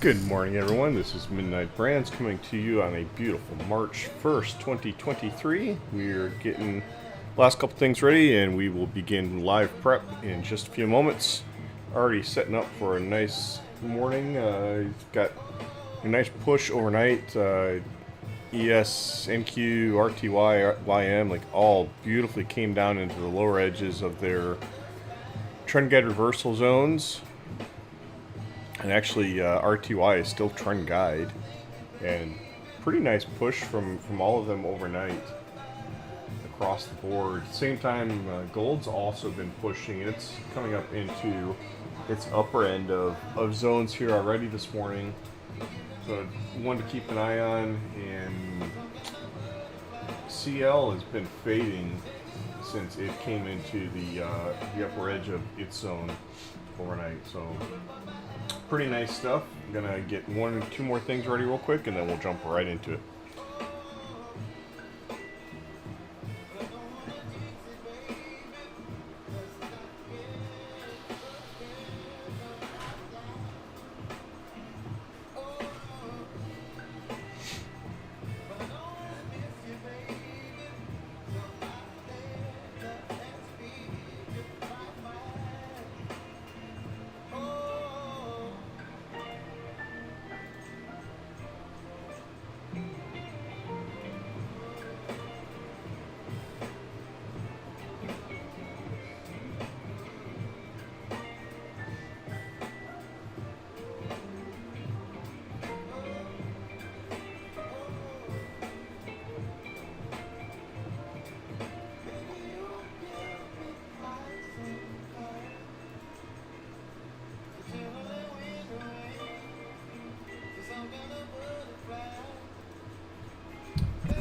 Good morning, everyone. This is Midnight Brands coming to you on a beautiful March 1st, 2023. We're getting last couple things ready and we will begin live prep in just a few moments. Already setting up for a nice morning. Got a nice push overnight. ES, NQ, RTY, YM, like all beautifully came down into the lower edges of their trend guide reversal zones. And actually, RTY is still trend guide, and pretty nice push from all of them overnight across the board. Same time, gold's also been pushing. It's coming up into its upper end of zones here already this morning. So one to keep an eye on, and CL has been fading since it came into the upper edge of its zone overnight. So pretty nice stuff. I'm gonna get one or two more things ready real quick and then we'll jump right into it.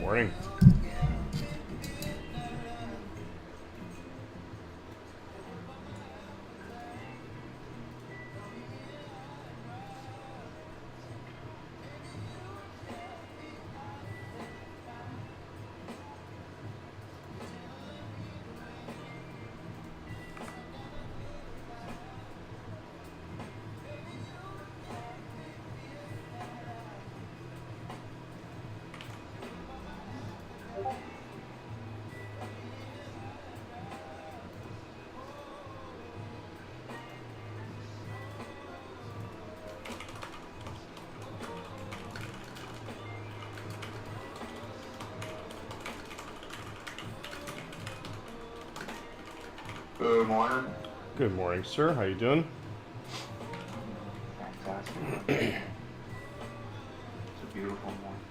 Morning. Good morning. Good morning, sir. How you doing? Fantastic. It's a beautiful morning.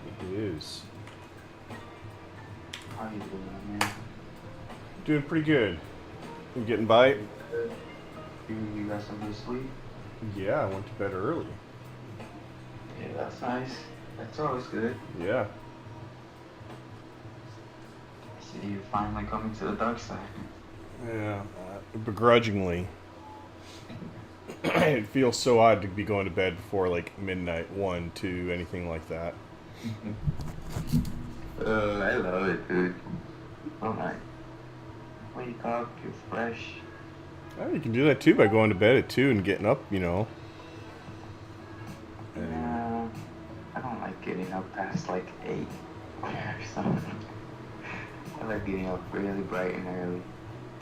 It is. How you doing, man? Doing pretty good. You getting by? Good. You got some good sleep? Yeah, I went to bed early. Yeah, that's nice. That's always good. Yeah. See you finally coming to the dark side. Yeah, begrudgingly. It feels so odd to be going to bed before like midnight, 1, 2, anything like that. I love it, dude. All right. Wake up, you're fresh. Well, you can do that too by going to bed at 2 and getting up, you know. Yeah, I don't like getting up past like 8 or something. I like getting up really bright and early.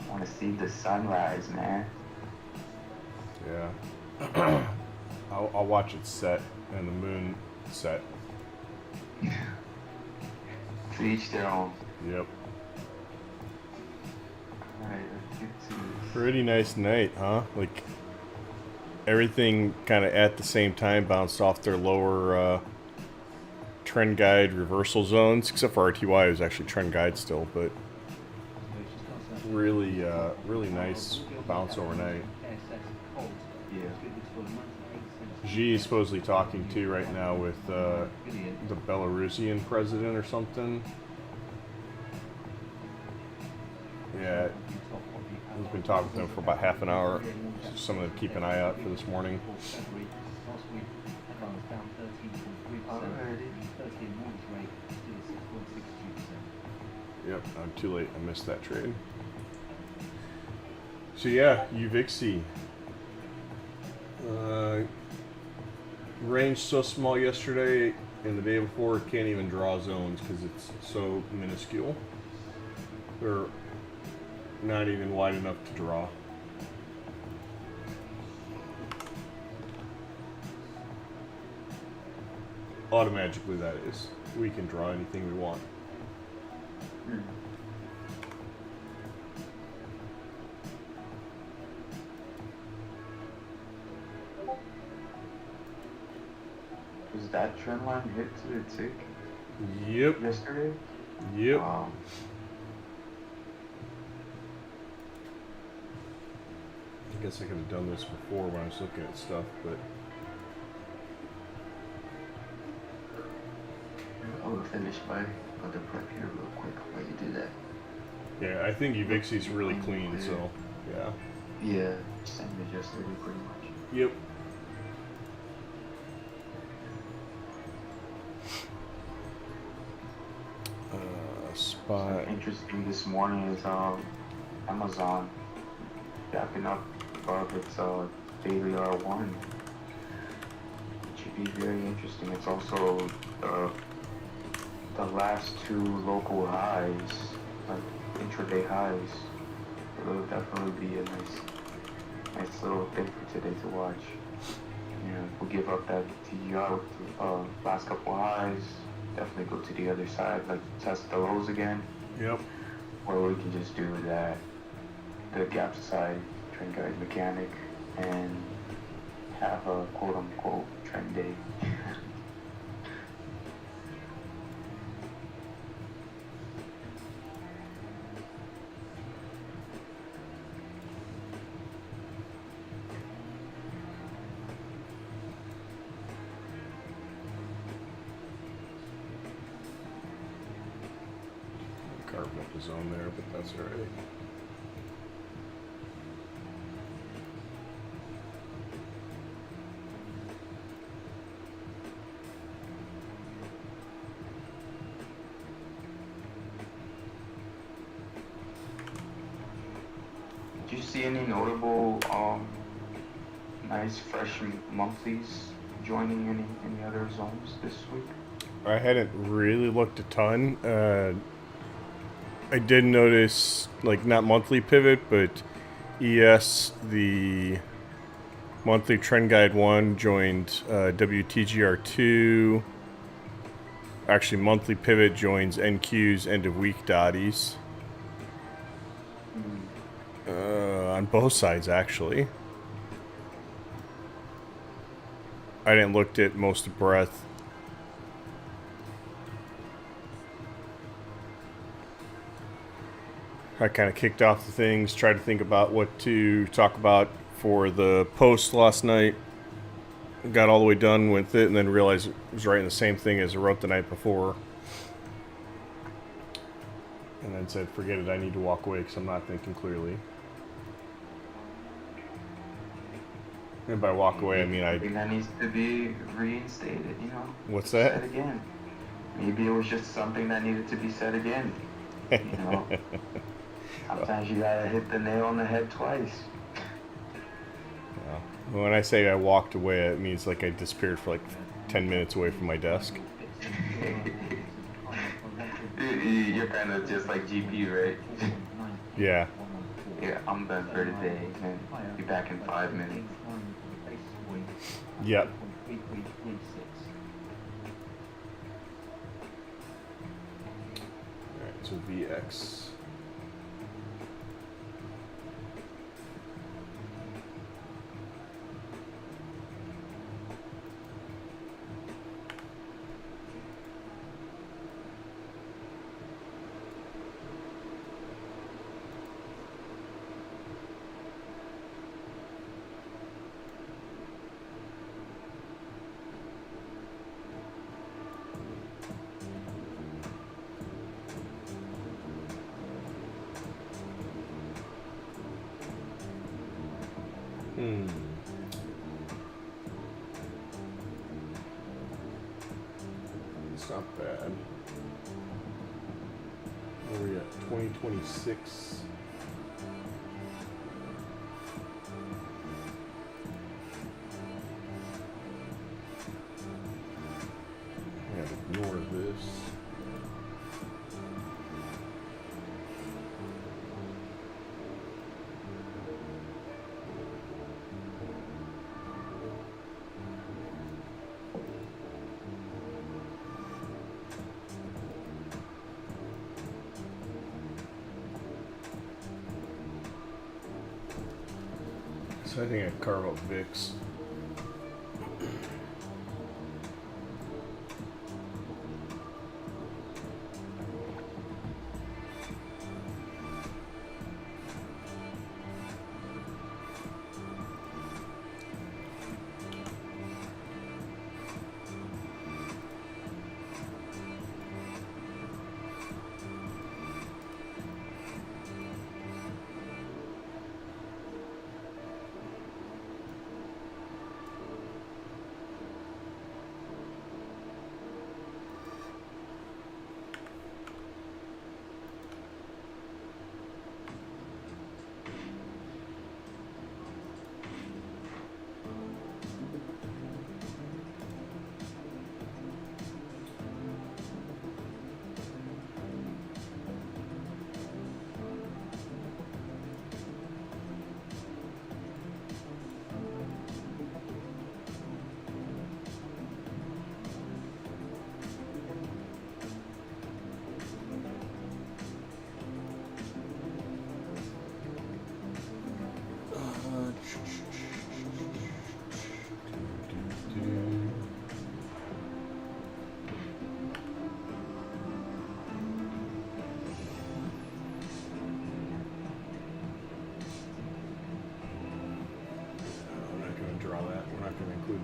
I want to see the sunrise, man. Yeah. I'll watch it set and the moon set. To each their own. Yep. Alright, let's get to this. Pretty nice night, huh? Like everything kind of at the same time bounced off their lower trend guide reversal zones, except for RTY, it was actually trend guide still, but really, really nice bounce overnight. Yeah. Xi is supposedly talking to right now with the Belarusian president or something. Yeah, he's been talking to him for about half an hour. Someone to keep an eye out for this morning. Yep, I'm too late. I missed that trade. So yeah, UVXY. Range so small yesterday and the day before, it can't even draw zones because it's so minuscule. They're not even wide enough to draw. Automatically, that is. We can draw anything we want. Was that trend line hit to the tick Yep. yesterday? Yep. I guess I could have done this before when I was looking at stuff, but I'll finish my other prep here real quick while you do that. yeah, I think UVXY is really clean, so yeah. Yeah, same as yesterday pretty much. Yep. Spot. Interesting this morning is Amazon backing up above its daily R1. It should be very interesting. It's also the last two local highs, like intraday highs. It'll definitely be a nice little thing for today to watch. You know, we'll give up that TGR with the last couple highs. Definitely go to the other side, like test the lows again. Yep. Or we can just do that, the gap side trend guide mechanic, and have a quote unquote trend day. Carving up the zone there, but that's alright. Did you see any notable, nice fresh monthlies joining any other zones this week? I hadn't really looked a ton. I did notice, like, not monthly pivot, but ES, the monthly trend guide 1 joined WTGR2. Actually, monthly pivot joins NQ's end of week dotties. On both sides, actually. I didn't look at most of breadth. I kind of kicked off the things, tried to think about what to talk about for the post last night. Got all the way done with it and then realized it was writing the same thing as I wrote the night before. And then said, forget it, I need to walk away because I'm not thinking clearly. And by walk away, I mean I think that needs to be reinstated, you know? What's that? Said again. Maybe it was just something that needed to be said again. You know? Sometimes you gotta hit the nail on the head twice. Yeah. When I say I walked away, it means like I disappeared for like 10 minutes away from my desk. You're kind of just like GP, right? Yeah. Yeah, I'm done for today, and be back in 5 minutes. Yep. Alright, so VX. It's not bad. Where are we at? 2026. So I think I'd carve up VIX.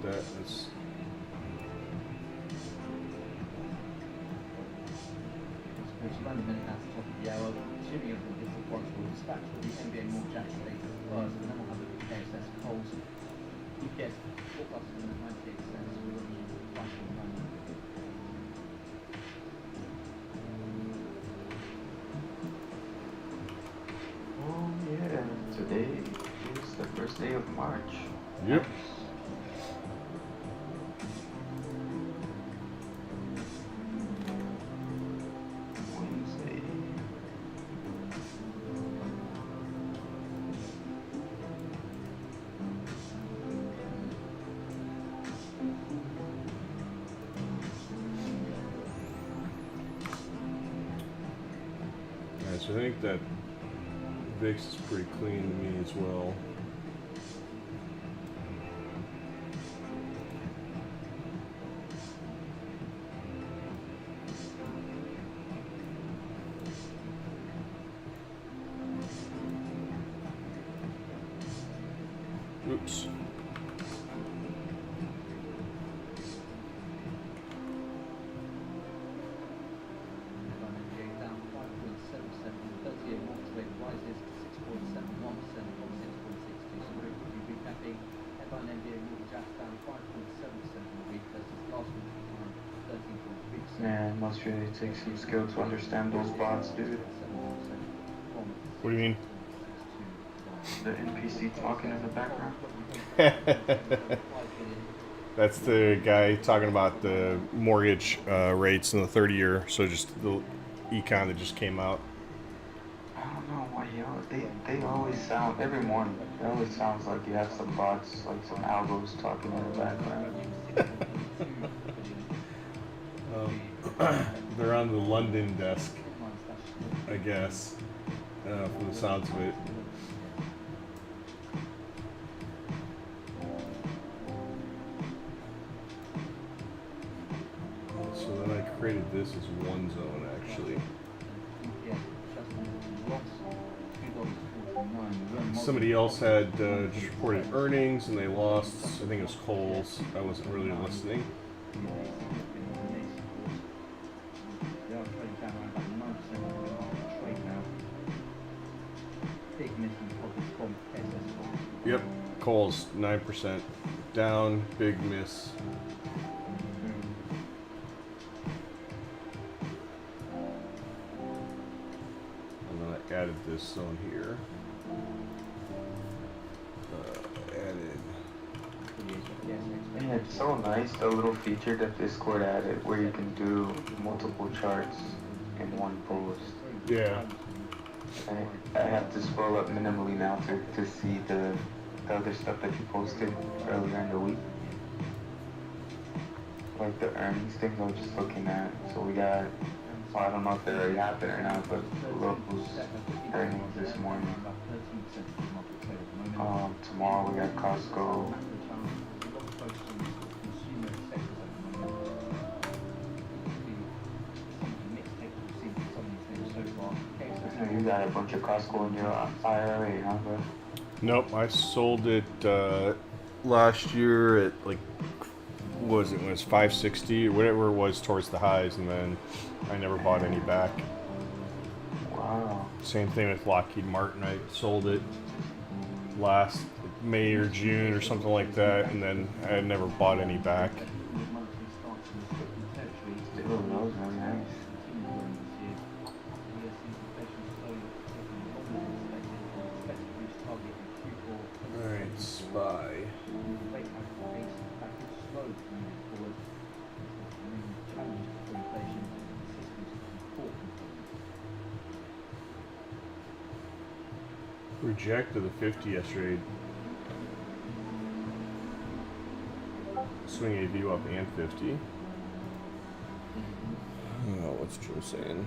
That is Oh yeah, today is the first day of March. yep. Wednesday. Alright, so I think that VIX is pretty clean to me as well. Oops. Man, must really take some skill to understand those bots, dude. What do you mean? The NPC talking in the background. That's the guy talking about the mortgage rates in the 30-year. So just the econ that just came out. I don't know why they always sound every morning. It always sounds like you have some bots, like some algos talking in the background. They're on the London desk, I guess, from the sounds of it. So then I created this as one zone, actually. Somebody else had just reported earnings and they lost. I think it was Kohl's. I wasn't really listening. Yep, Kohl's 9% down, big miss. And then I added this zone here. Yeah, it's so nice, the little feature that Discord added where you can do multiple charts in one post. Yeah. I have to scroll up minimally now to see the other stuff that you posted earlier in the week. Like the earnings things I was just looking at. So we got, well, I don't know if they already happened or not, but Lowe's earnings this morning. Tomorrow we got Costco. You got a bunch of Costco in your IRA, huh, bro? Nope, I sold it last year at like, what was it, when it was 560 or whatever it was towards the highs, and then I never bought any back. Wow. Same thing with Lockheed Martin. I sold it last May or June or something like that, and then I had never bought any back. Still, those are nice. Alright, SPY. Rejected the 50 yesterday. Swing AV up and 50. Oh, what's Joe saying?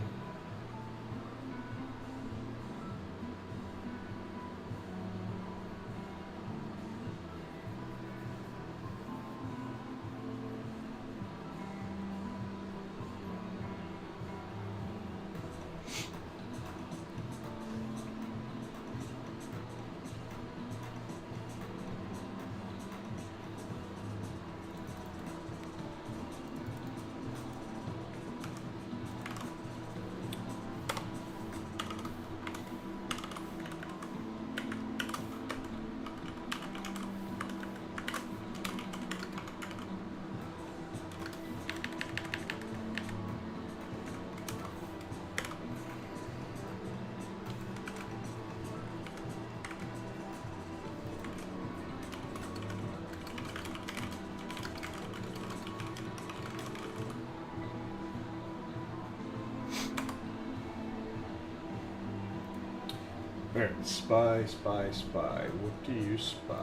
Alright, spy, spy, spy. What do you spy?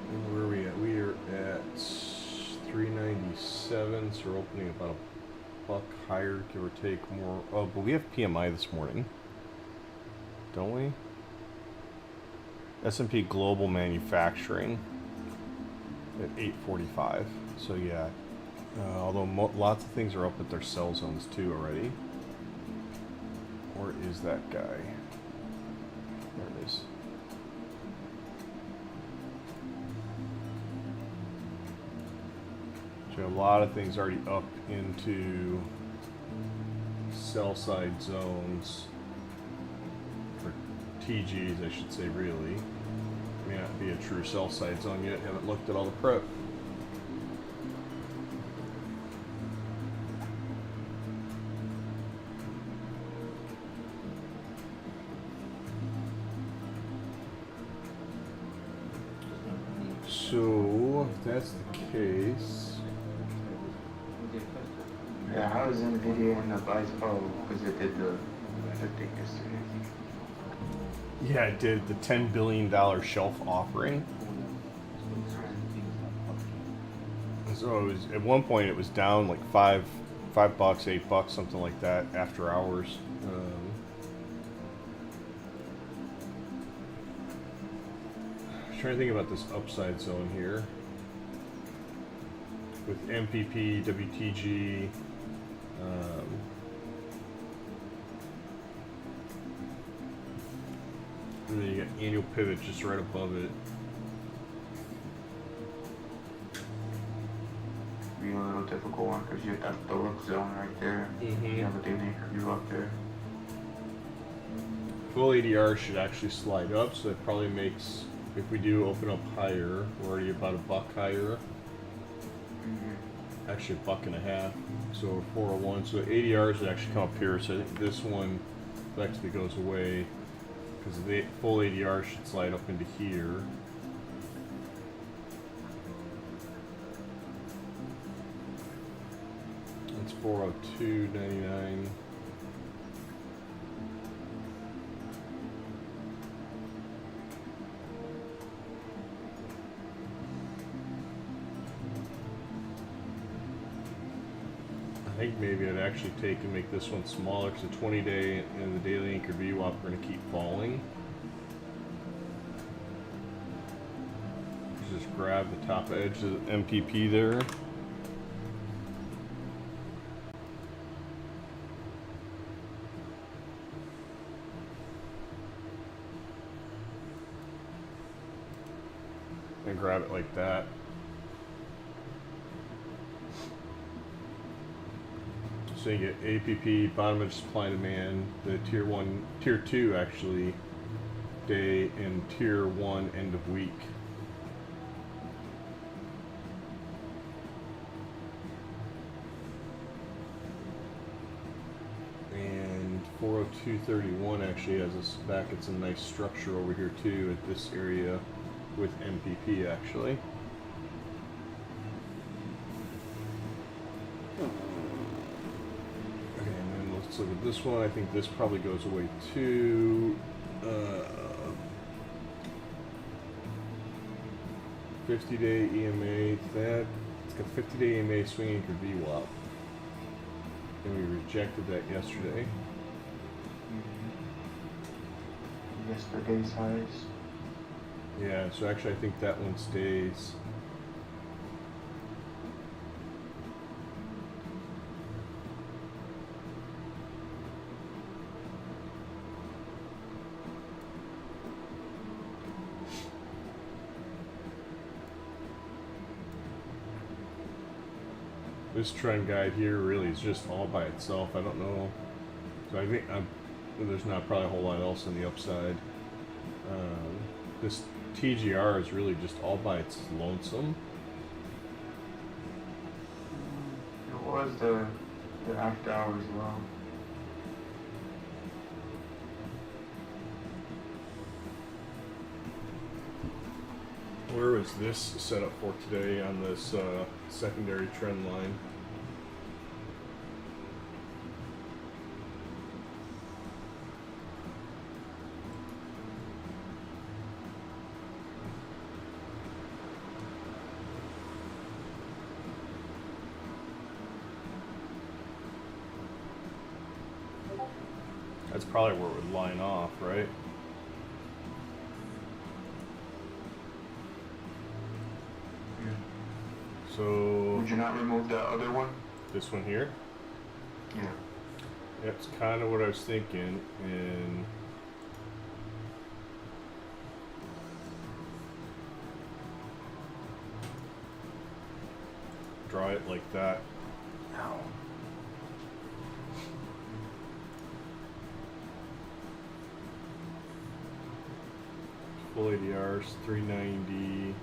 And where are we at? We are at 397, so we're opening about a buck higher, give or take more. Oh, but we have PMI this morning, don't we? S&P Global Manufacturing at 845. So yeah, although lots of things are up at their sell zones too already. Where is that guy? There it is. So a lot of things already up into sell side zones for TGs, I should say, really. May not be a true sell side zone yet. Haven't looked at all the prep. So if that's the case. Yeah, how is NVIDIA in the buys? Oh, because it did the thing yesterday. Yeah, it did the $10 billion shelf offering. So it was, at one point it was down like $5, $8, something like that after hours. I'm trying to think about this upside zone here with MPP, WTG. And then you got annual pivot just right above it. Be a little difficult one because you have the look zone right there. You have a day view up there. Full ADR should actually slide up, so that probably makes, if we do open up higher, we're already about a buck higher. Actually a buck and a half, so 401. So ADRs would actually come up here. So I think this one actually goes away because the full ADR should slide up into here. That's 402.99. think maybe I'd actually take and make this one smaller because the 20-day and the daily anchor VWAP are going to keep falling. Just grab the top edge of the MPP there. And grab it like that. So you get APP, bottom edge supply and demand, the tier 1, tier 2 actually, day, and tier 1 end of week. And 402.31 actually has us back at some nice structure over here too at this area with MPP actually. Let's look at this one. I think this probably goes away too. 50-day EMA. That it's got 50-day EMA swing anchor VWAP, and we rejected that yesterday. Yesterday's highs. Yeah. So actually, I think that one stays. This trend guide here really is just all by itself. I don't know. So I think there's not probably a whole lot else on the upside. This TGR is really just all by its lonesome. It was the after hours low. Where was this set up for today on this secondary trend line? That's probably where it would line off, right? So Would you not remove that other one? this one here? Yeah. That's kind of what I was thinking, and draw it like that. Ow. Full ADRs, 390.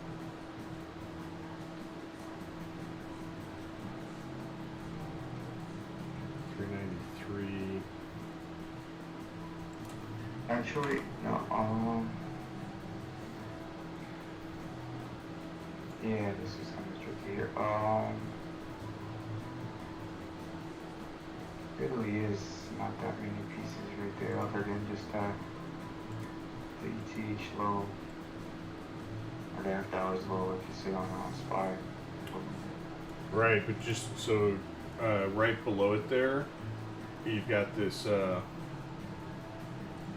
Actually, no, yeah, this is kind of tricky here. Really is not that many pieces right there other than just that the ETH low, or the after hours low if you see on SPY. Right, but just so right below it there, you've got this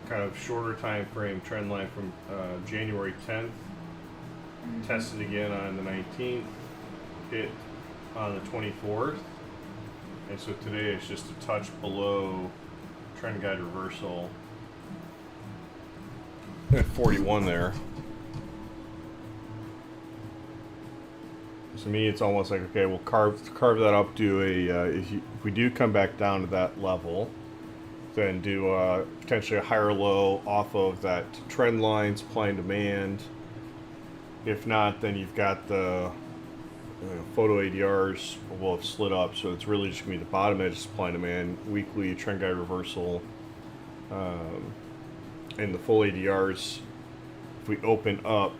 kind of shorter time frame trend line from January 10th, tested again on the 19th, hit on the 24th, and so today it's just a touch below trend guide reversal at 41 there. So to me, it's almost like, okay, we'll carve that up, do a if we do come back down to that level, then do potentially a higher low off of that trend line, supply and demand. If not, then you've got the photo ADRs will have slid up, so it's really just going to be the bottom edge supply and demand, weekly trend guide reversal, and the full ADRs. If we open up,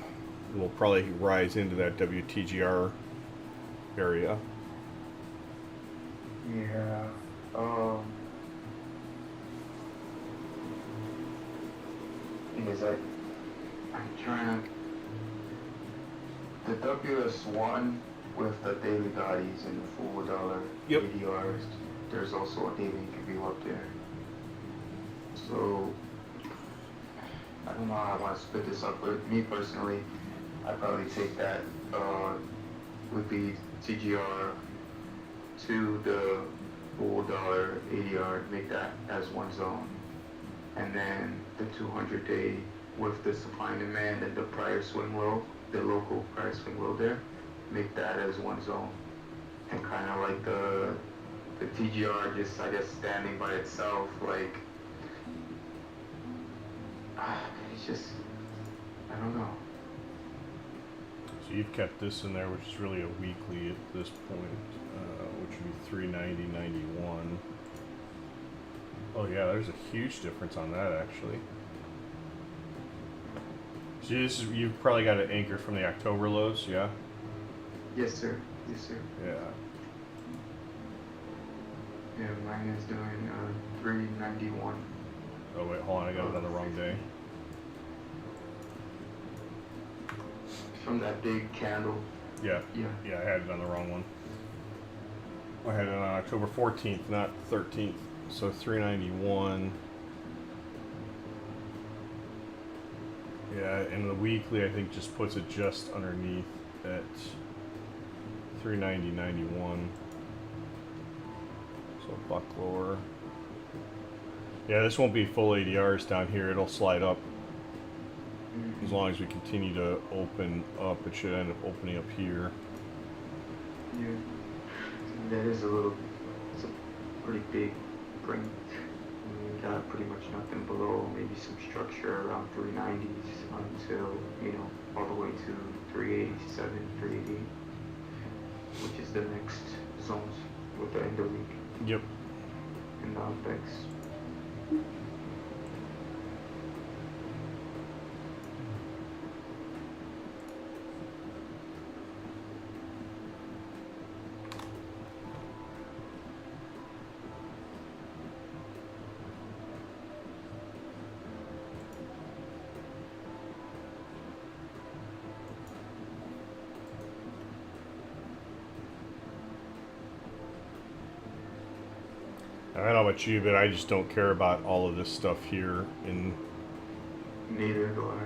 we'll probably rise into that WTGR area. Yeah. Is that I'm trying to the WS1 with the daily guides and the full dollar Yep. ADRs. there's also a daily interview up there. So I don't know how I want to split this up, but me personally, I'd probably take that would be TGR to the full dollar ADR, make that as one zone, and then the 200-day with the supply and demand and the prior swing low, the local prior swing low there, make that as one zone, and kind of like the TGR just I guess standing by itself, like it's just I don't know. So you've kept this in there, which is really a weekly at this point, which would be 390.91. Oh yeah, there's a huge difference on that actually. So you've probably got an anchor from the October lows, yeah? Yes, sir. Yes, sir. Yeah. Yeah, mine is doing 391. Oh wait, hold on, I got it on the wrong day. From that big candle. Yeah. Yeah. Yeah, I had it on the wrong one. I had it on October 14th, not 13th. So 391. Yeah, and the weekly I think just puts it just underneath at 390.91. So a buck lower. Yeah, this won't be full ADRs down here. It'll slide up. As long as we continue to open up, it should end up opening up here. Yeah. That is it's a pretty big print. We got pretty much nothing below, maybe some structure around 390s until, all the way to 387, 380, which is the next zones with the end of week. Yep. And the OPEX. I don't know about you, but I just don't care about all of this stuff here in. Neither do I.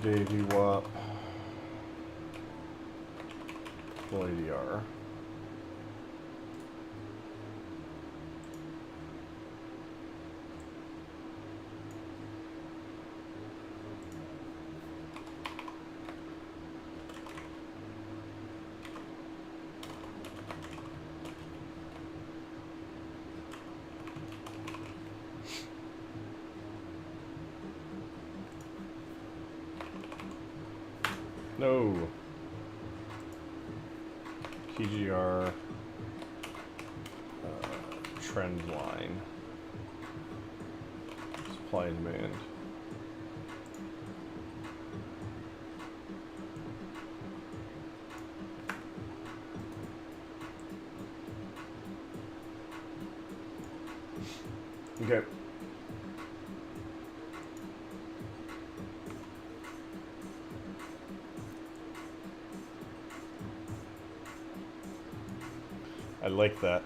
Davy Wap. Full ADR. No. TGR trend line. Supply and demand. Okay. I like that.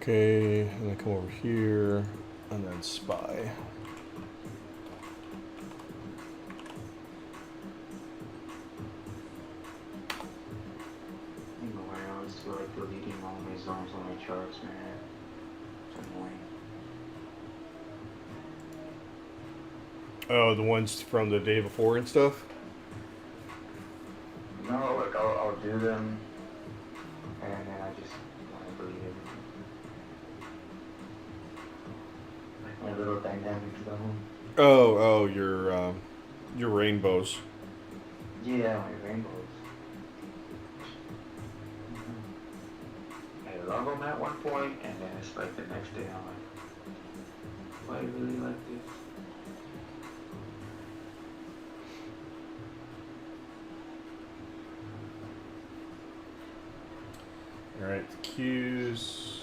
Okay, and then come over here, and then SPY. zones on my charts, man. It's annoying. Oh, the ones from the day before and stuff? No, like I'll do them, and then I just want to delete everything. Like my little dynamic zone. Oh, your rainbows. Yeah, my rainbows. I love them at one point, and then it's like the next day I'm like, do I really like this? All right, the cues.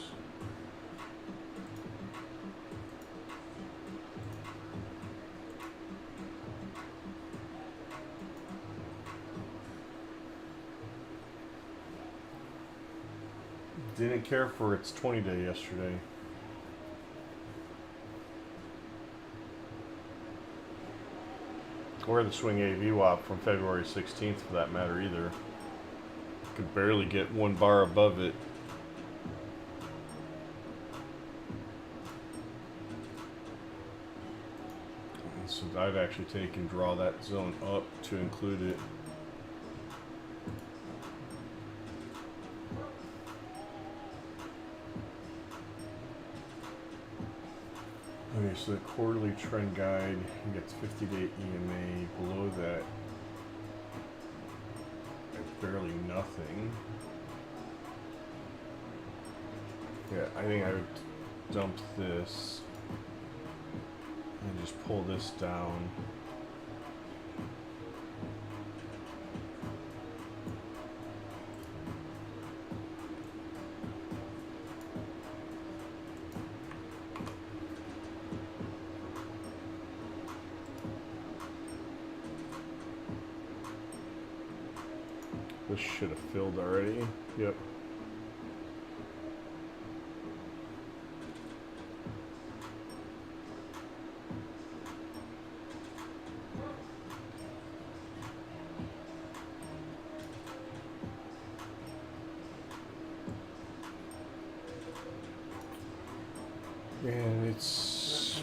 Didn't care for its 20 day yesterday. Or the swing AV WAP from February 16th for that matter either. Could barely get one bar above it. And so I'd actually take and draw that zone up to include it. Okay, so the quarterly trend guide gets 50-day EMA. Below that, barely nothing. Yeah, I think I would dump this and just pull this down. This should have filled already. Yep. And it's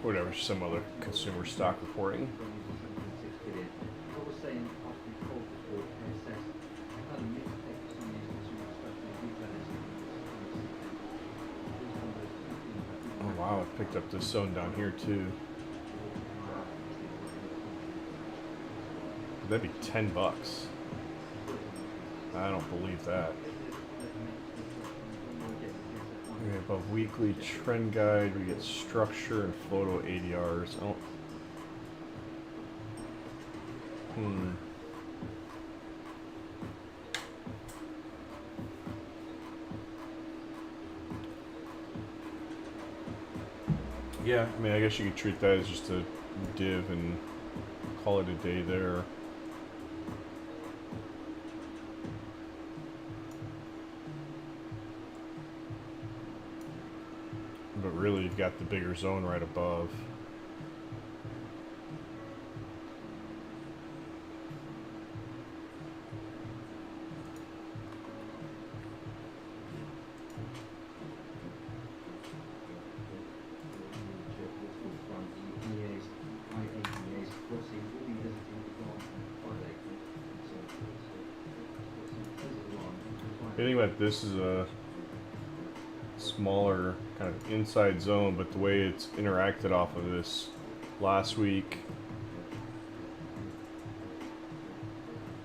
whatever, some other consumer stock reporting. Oh wow, it picked up this zone down here too. That'd be $10. I don't believe that. Okay, above weekly trend guide, we get structure and photo ADRs. Oh. Yeah, I mean, I guess you could treat that as just a div and call it a day there. But really, you've got the bigger zone right above. I think that this is a smaller kind of inside zone, but the way it's interacted off of this last week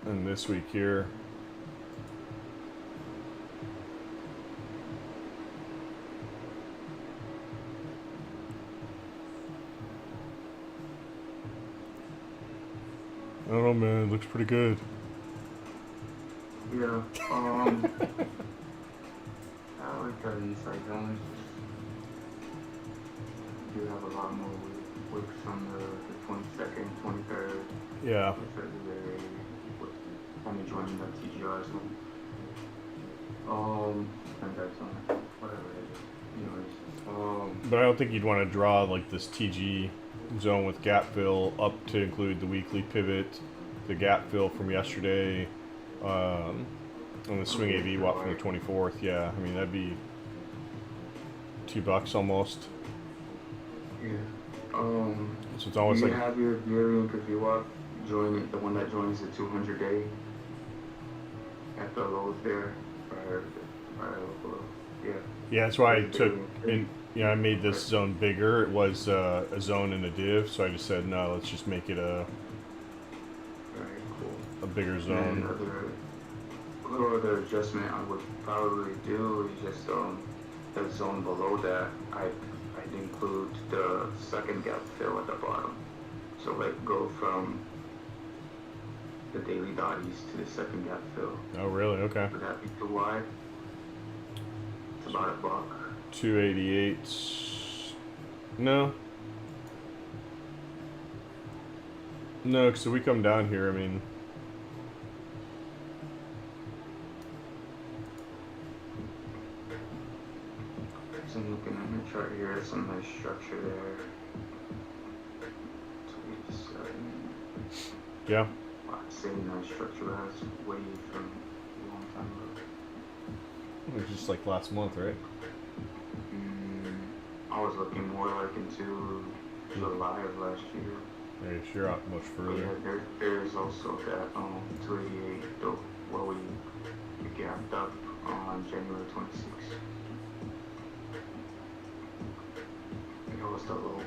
and this week here, I don't know, man, it looks pretty good. Yeah, I like the inside zones. Do have a lot more wicks on the 22nd, 23rd. Yeah. February, I'm joining the TGR zone. And that's on whatever it is. Anyways, But I don't think you'd want to draw like this TG zone with gap fill up to include the weekly pivot, the gap fill from yesterday, and the swing AV WAP from the 24th. Yeah, I mean that'd be $2 almost. Yeah. So it's almost do you like have your Ethereum VWAP join the one that joins the 200-day at the lows there, or below? Yeah. yeah. That's why I There's took Ethereum. in. Yeah, I made this zone bigger. It was a zone and a div, so I just said no. Let's just make it Alright, cool. a bigger And zone. a little other adjustment I would probably do is just the zone below that. I'd include the second gap fill at the bottom. So like go from the daily dotties to the second gap fill. Oh, really? Okay. Would that be too wide? It's about $1. 288. No. No, because if we come down here, I mean, So I'm looking at my chart here, some nice structure there. 27. yeah. Same nice structure as way from a long time ago. It was just like last month, right? I was looking more like into July of last year. Yeah, sure, out much But further. yeah, there's also that 288 though, where we gapped up on January 26th. It was the low.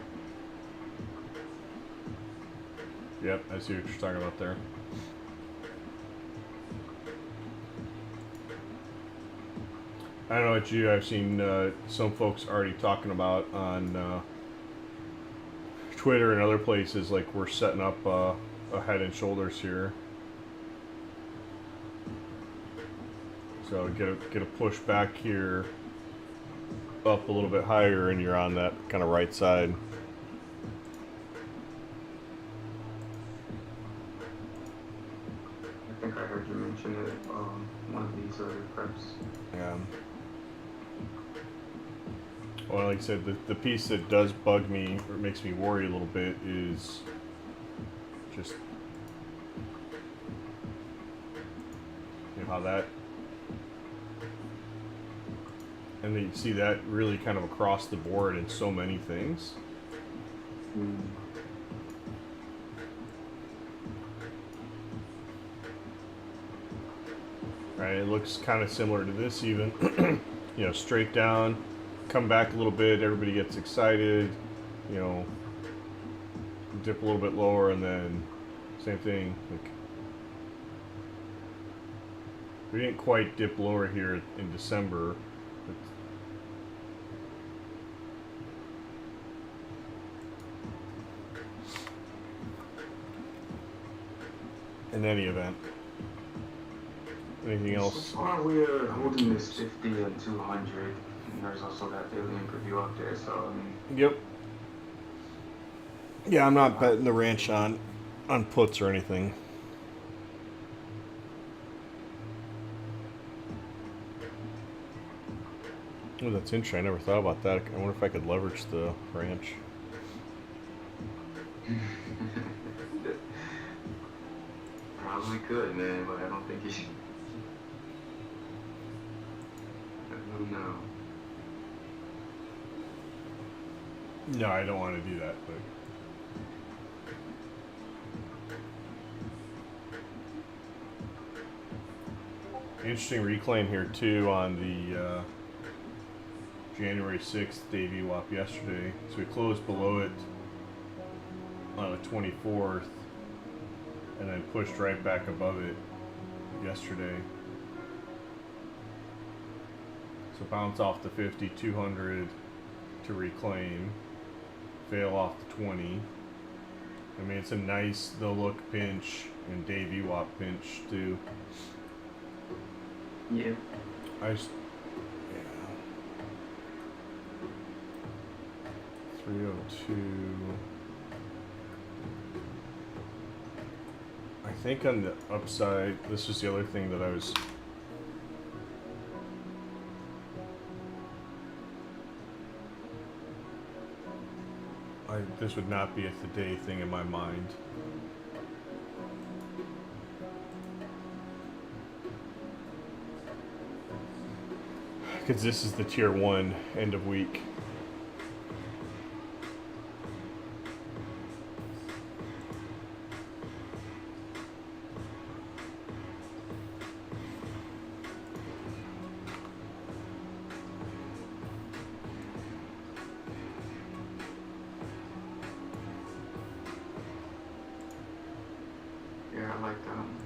Yep, I see what you're talking about there. I don't know about you, I've seen some folks already talking about on Twitter and other places, like we're setting up a head and shoulders here. So get a push back here, up a little bit higher, and you're on that kind of right side. I think I heard you mention it one of these other preps. Yeah. Well, like I said, the piece that does bug me or makes me worry a little bit is just how that, and then you see that really kind of across the board in so many things. Right, it looks kind of similar to this even. Straight down, come back a little bit, everybody gets excited, dip a little bit lower, and then same thing. Like, we didn't quite dip lower here in December. In any event. Anything else? So far we're holding this 50 and 200, and there's also that daily preview up there, so I mean... Yep. Yeah, I'm not betting the ranch on puts or anything. Oh, that's interesting. I never thought about that. I wonder if I could leverage the ranch. Probably could, man, but I don't think you should. I don't know. No, I don't want to do that, but... Interesting reclaim here, too, on the January 6th day VWAP yesterday. So we closed below it on the 24th, and then pushed right back above it yesterday. So bounce off the 50, 200 to reclaim, fail off the 20. I mean, it's a nice no-look pinch and day VWAP pinch too. Yeah. I just, 302. I think on the upside, this is the other thing that I was... I This would not be a today thing in my mind. Because this is the tier 1 end of week. Yeah, I like them.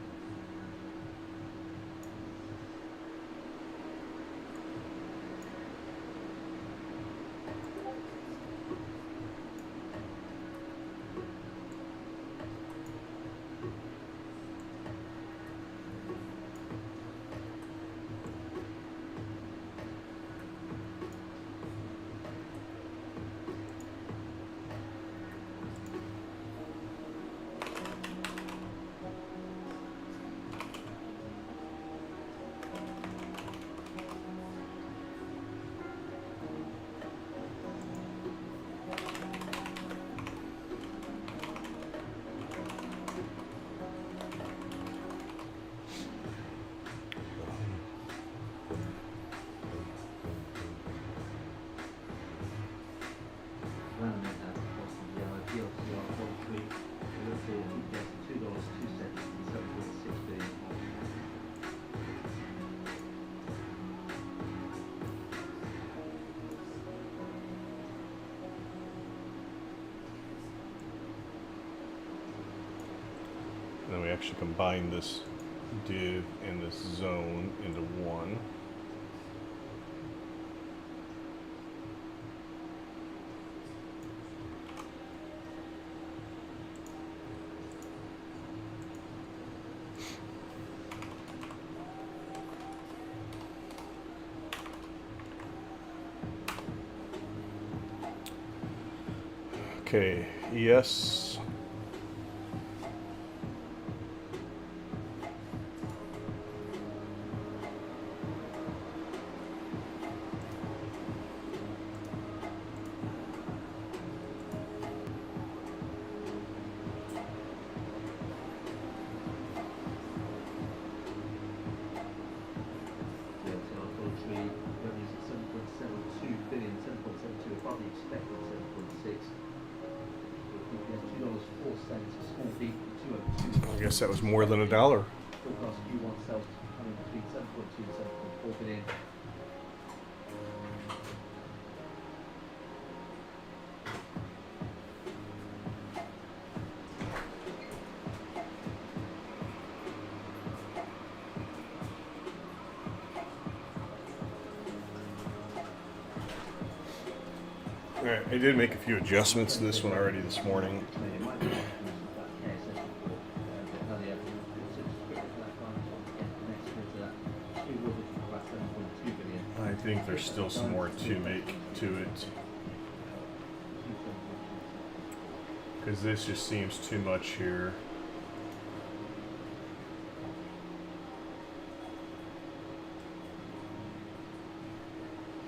And then we actually combine this div and this zone into one. Okay, yes. I guess that was more than $1. Forecast Q1 sales coming between 7.2 and 7.4 billion. Alright, I did make a few adjustments to this one already this morning. I think there's still some more to make to it. Because this just seems too much here.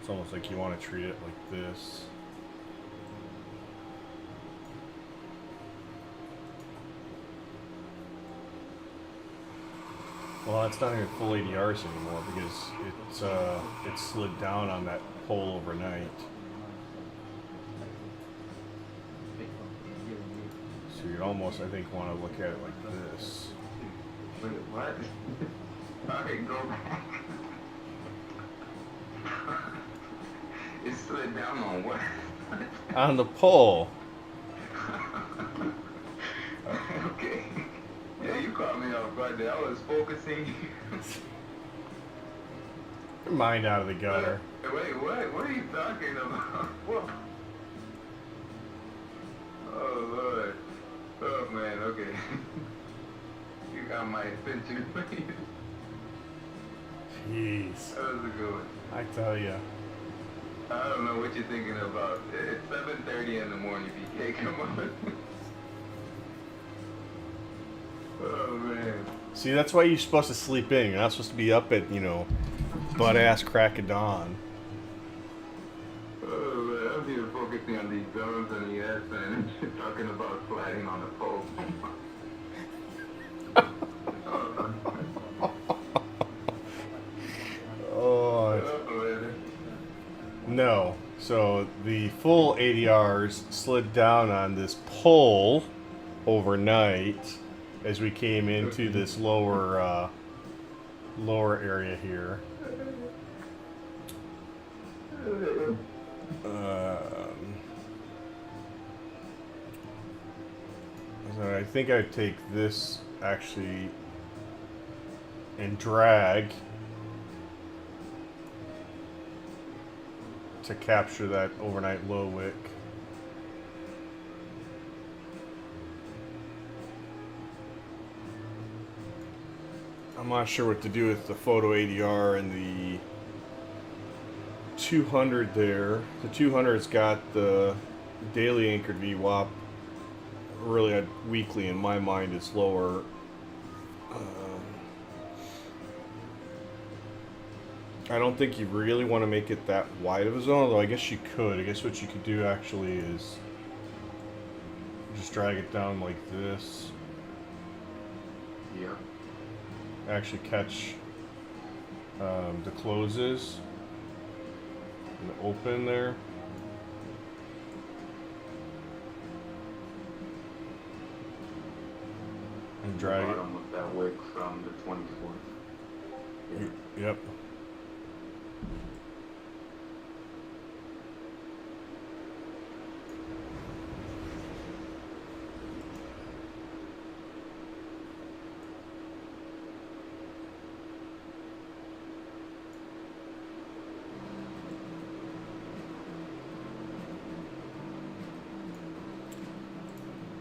It's almost like you want to treat it like this. Well, it's not even full ADRs anymore because it slid down on that pole overnight. So you'd almost, I think, want to look at it like this. Wait, what? Alright, go back. It slid down on what? On the pole. Okay. Yeah, you caught me off guard there. I was focusing. Your mind out of the gutter. Wait, what? What are you talking about? What? Oh, Lord. Oh, man, okay. You got my attention. Jeez. That was a good one. I tell you. I don't know what you're thinking about. It's 7:30 in the morning, BK. Come on. Oh, man. See, that's why you're supposed to sleep in. You're not supposed to be up at, butt ass crack of dawn. Oh, man. want you to focusing on these zones and ES and talking about sliding on the pole. Oh, no. So the full ADRs slid down on this pole overnight as we came into this lower area here. So I think I'd take this actually and drag to capture that overnight low wick. I'm not sure what to do with the photo ADR and the 200 there. The 200's got the daily anchored VWAP. Really, weekly in my mind is lower. I don't think you really want to make it that wide of a zone, although I guess you could. I guess what you could do actually is just drag it down like this. Yeah. Actually catch the closes and the open there. And drag it. Bottom with that wick from the 24th. Yeah. Yep.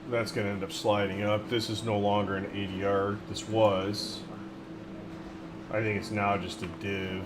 That's going to end up sliding up. This is no longer an ADR. This was. I think it's now just a div.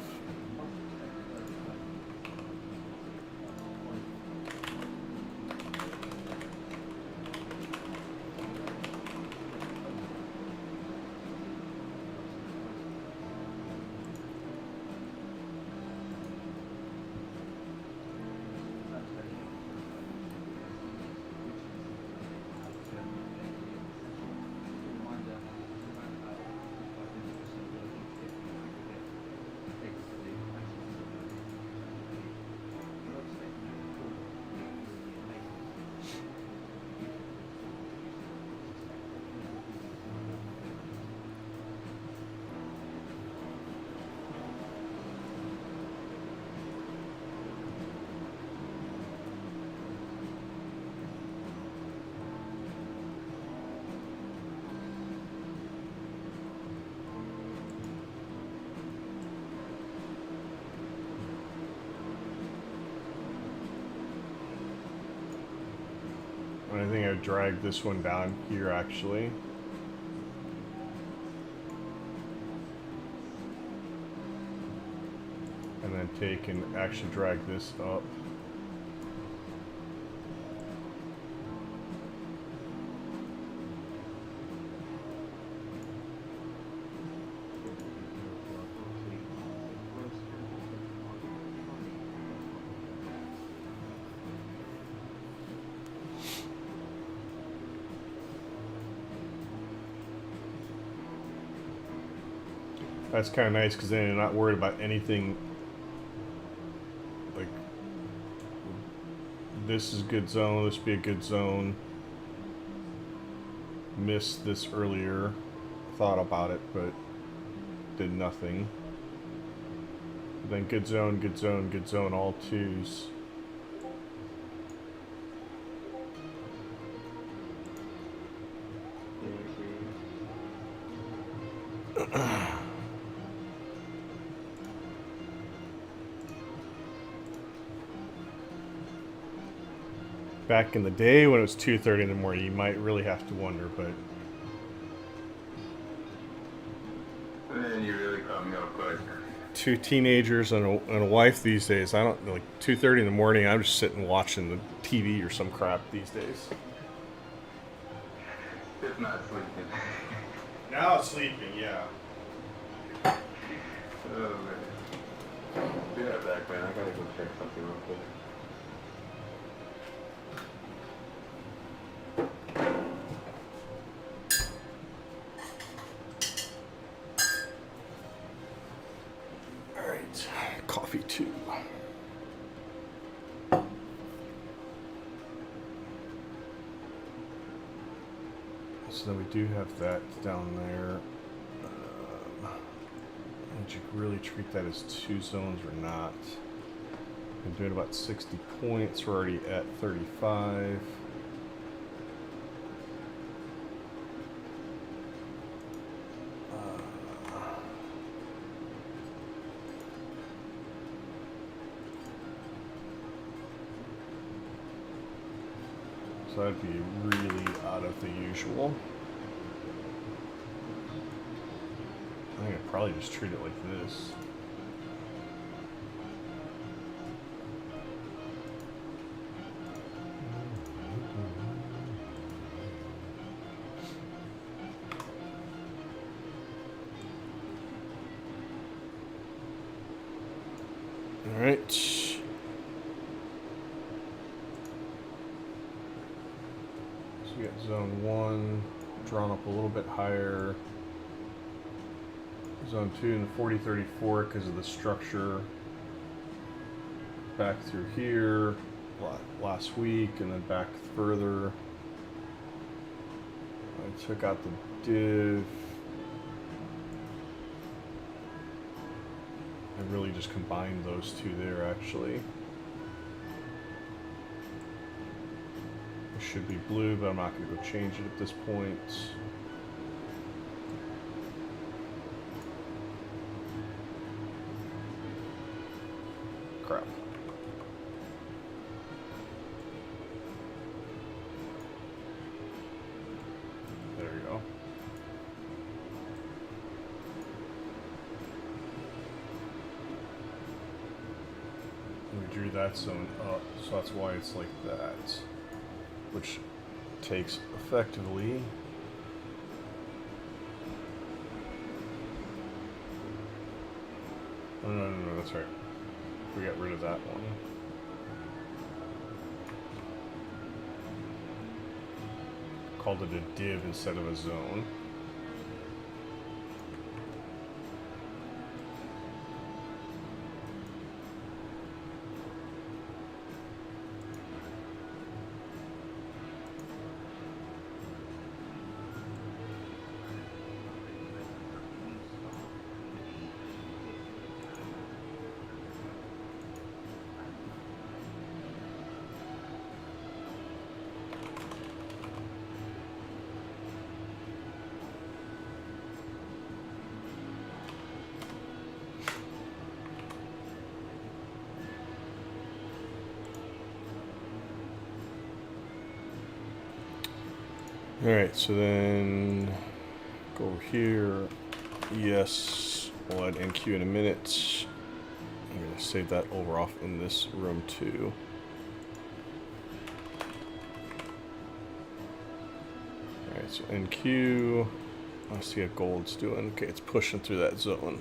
And I think I would drag this one down here actually. And then take and actually drag this up. That's kind of nice because then you're not worried about anything. Like, this is a good zone, this would be a good zone. Missed this earlier. Thought about it, but did nothing. Then good zone, good zone, good zone, all twos. Back in the day when it was 2:30 in the morning, you might really have to wonder, but Man, you really caught me off guard. two teenagers and a wife these days, I don't like 2:30 in the morning. I'm just sitting watching the TV or some crap these days. If not sleeping. Now sleeping, yeah. Oh man. Be right back, man. I gotta go check something real quick. so then we do have that down there. Would you really treat that as 2 zones or not? I'm doing about 60 points. We're already at 35. So that'd be really out of the usual. I think I'd probably just treat it like this. All right. So we got zone 1 drawn up a little bit higher. Zone 2 and the 4034 because of the structure back through here last week and then back further. I took out the div. I really just combined those two there actually. It should be blue, but I'm not going to go change it at this point. Crap. There we go. We drew that zone up, so that's why it's like that, which takes effectively no, that's right. We got rid of that one. Called it a div instead of a zone. Alright, so then go over here. Yes, we'll add NQ in a minute. I'm going to save that over off in this room too. Alright, so NQ. Let's see how gold's doing. Okay, it's pushing through that zone.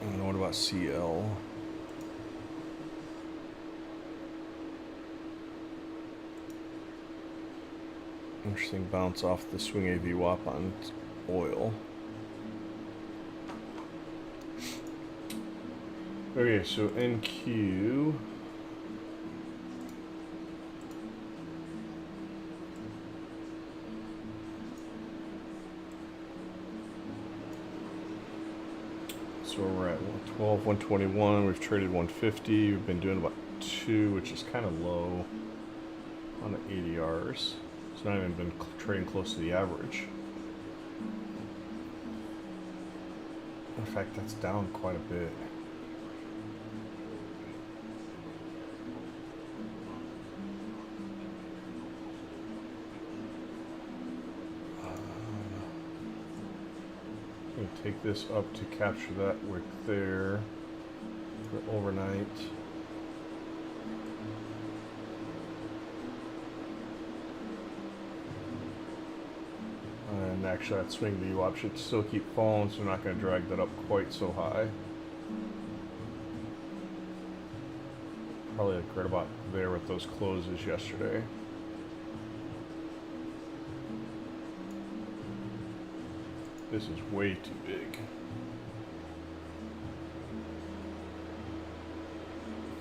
And what about CL? Interesting bounce off the swing AV WAP on oil. Okay, so NQ. So we're at 112, 121. We've traded 150. We've been doing about 2, which is kind of low on the ADRs. It's not even been trading close to the average. In fact, that's down quite a bit. I'm going to take this up to capture that wick there for overnight. And actually that swing VWAP should still keep falling, so we're not going to drag that up quite so high. Probably like right about there with those closes yesterday. This is way too big.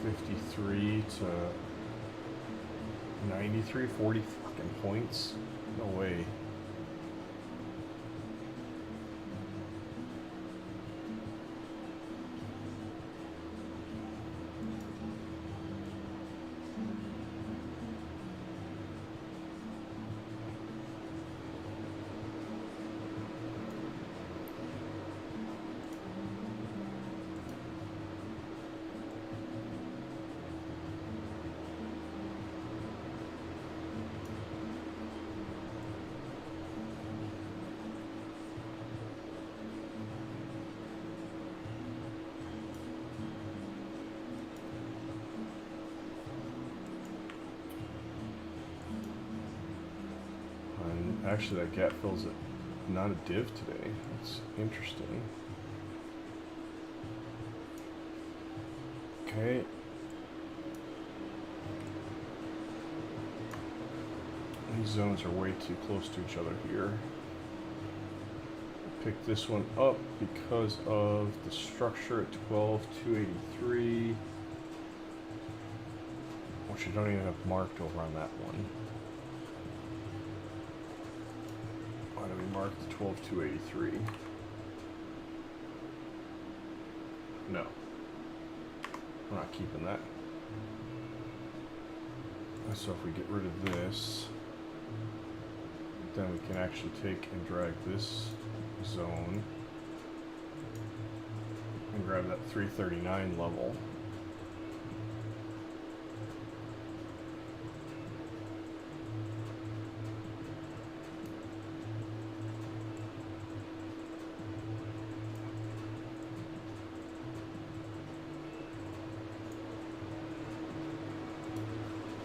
53 to 93, 40. fucking points. No way. And actually, that gap fills it. Not a div today. That's interesting. Okay. These zones are way too close to each other here. Pick this one up because of the structure at 12,283, which I don't even have marked over on that one. Why do we mark the 12,283? No. We're not keeping that. So if we get rid of this, then we can actually take and drag this zone and grab that 339 level.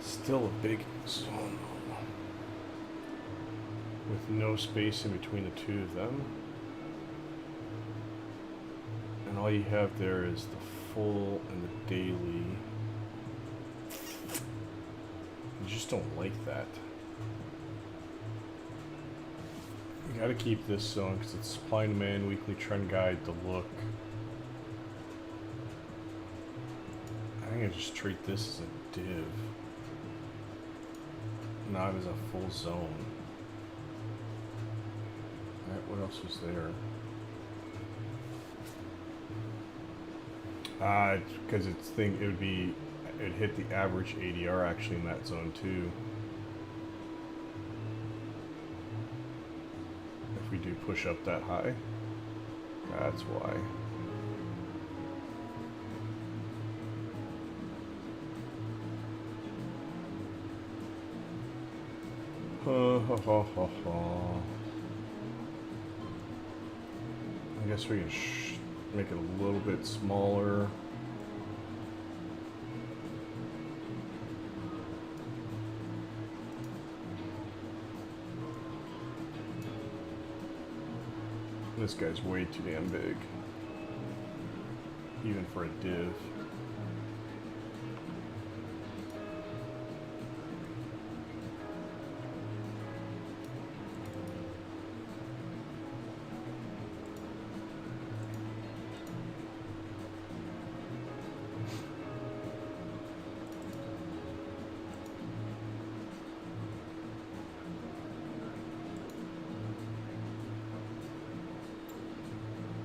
Still a big zone with no space in between the two of them. And all you have there is the full and the daily. You just don't like that. You gotta keep this zone because it's supply and demand, weekly trend guide, the look. I think I just treat this as a div, not as a full zone. Alright, what else was there? Because it'd hit the average ADR actually in that zone too. If we do push up that high, that's why. I guess we can make it a little bit smaller. This guy's way too damn big, even for a div.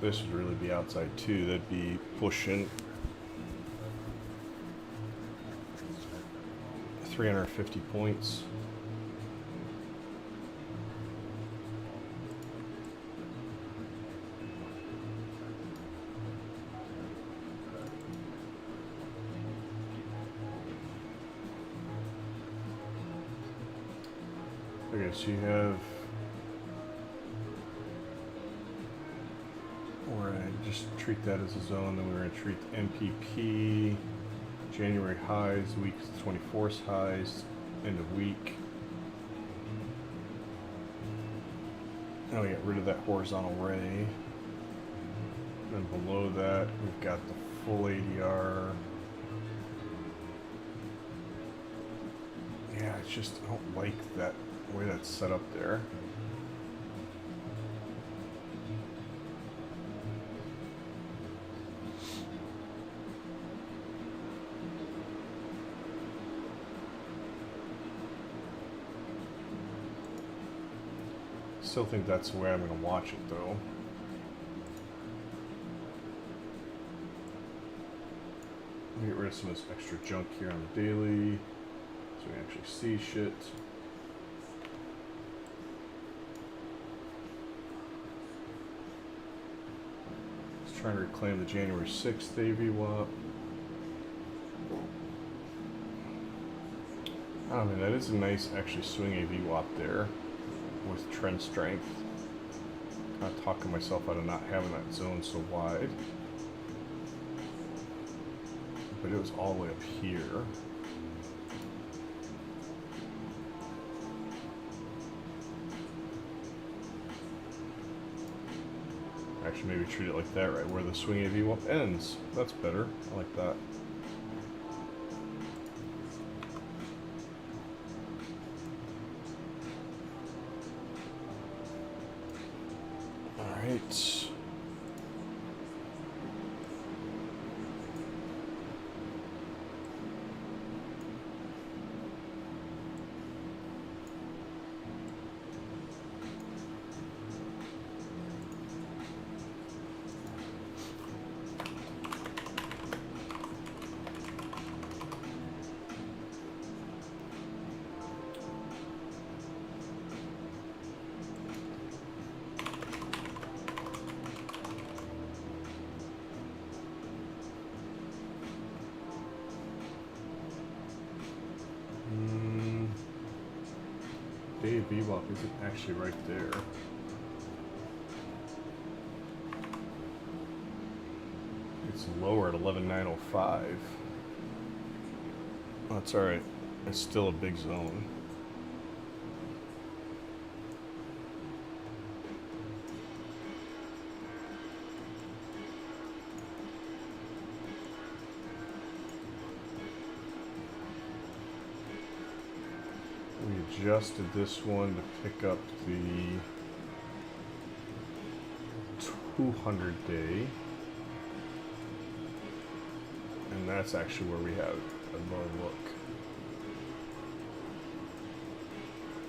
This would really be outside too. That'd be pushing 350 points. Okay, so you have, we're going to just treat that as a zone, then we're going to treat NPP, January highs, week 24's highs, end of week. Now we get rid of that horizontal ray. Then below that, we've got the full ADR. Yeah, it's just, I don't like that way that's set up there. Still think that's the way I'm going to watch it, though. Get rid of some of this extra junk here on the daily, so we actually see shit. Let's try and reclaim the January 6th AVWAP. I mean, that is a nice, actually, swing AVWAP there with trend strength. Kind of talking myself out of not having that zone so wide. But it was all the way up here. Actually, maybe treat it like that, right? Where the swing AV ends. That's better. I like that. All right. Day VWAP isn't actually right there. It's lower at 11,905. Oh, that's alright. It's still a big zone. We adjusted this one to pick up the 200 day. And that's actually where we have another look.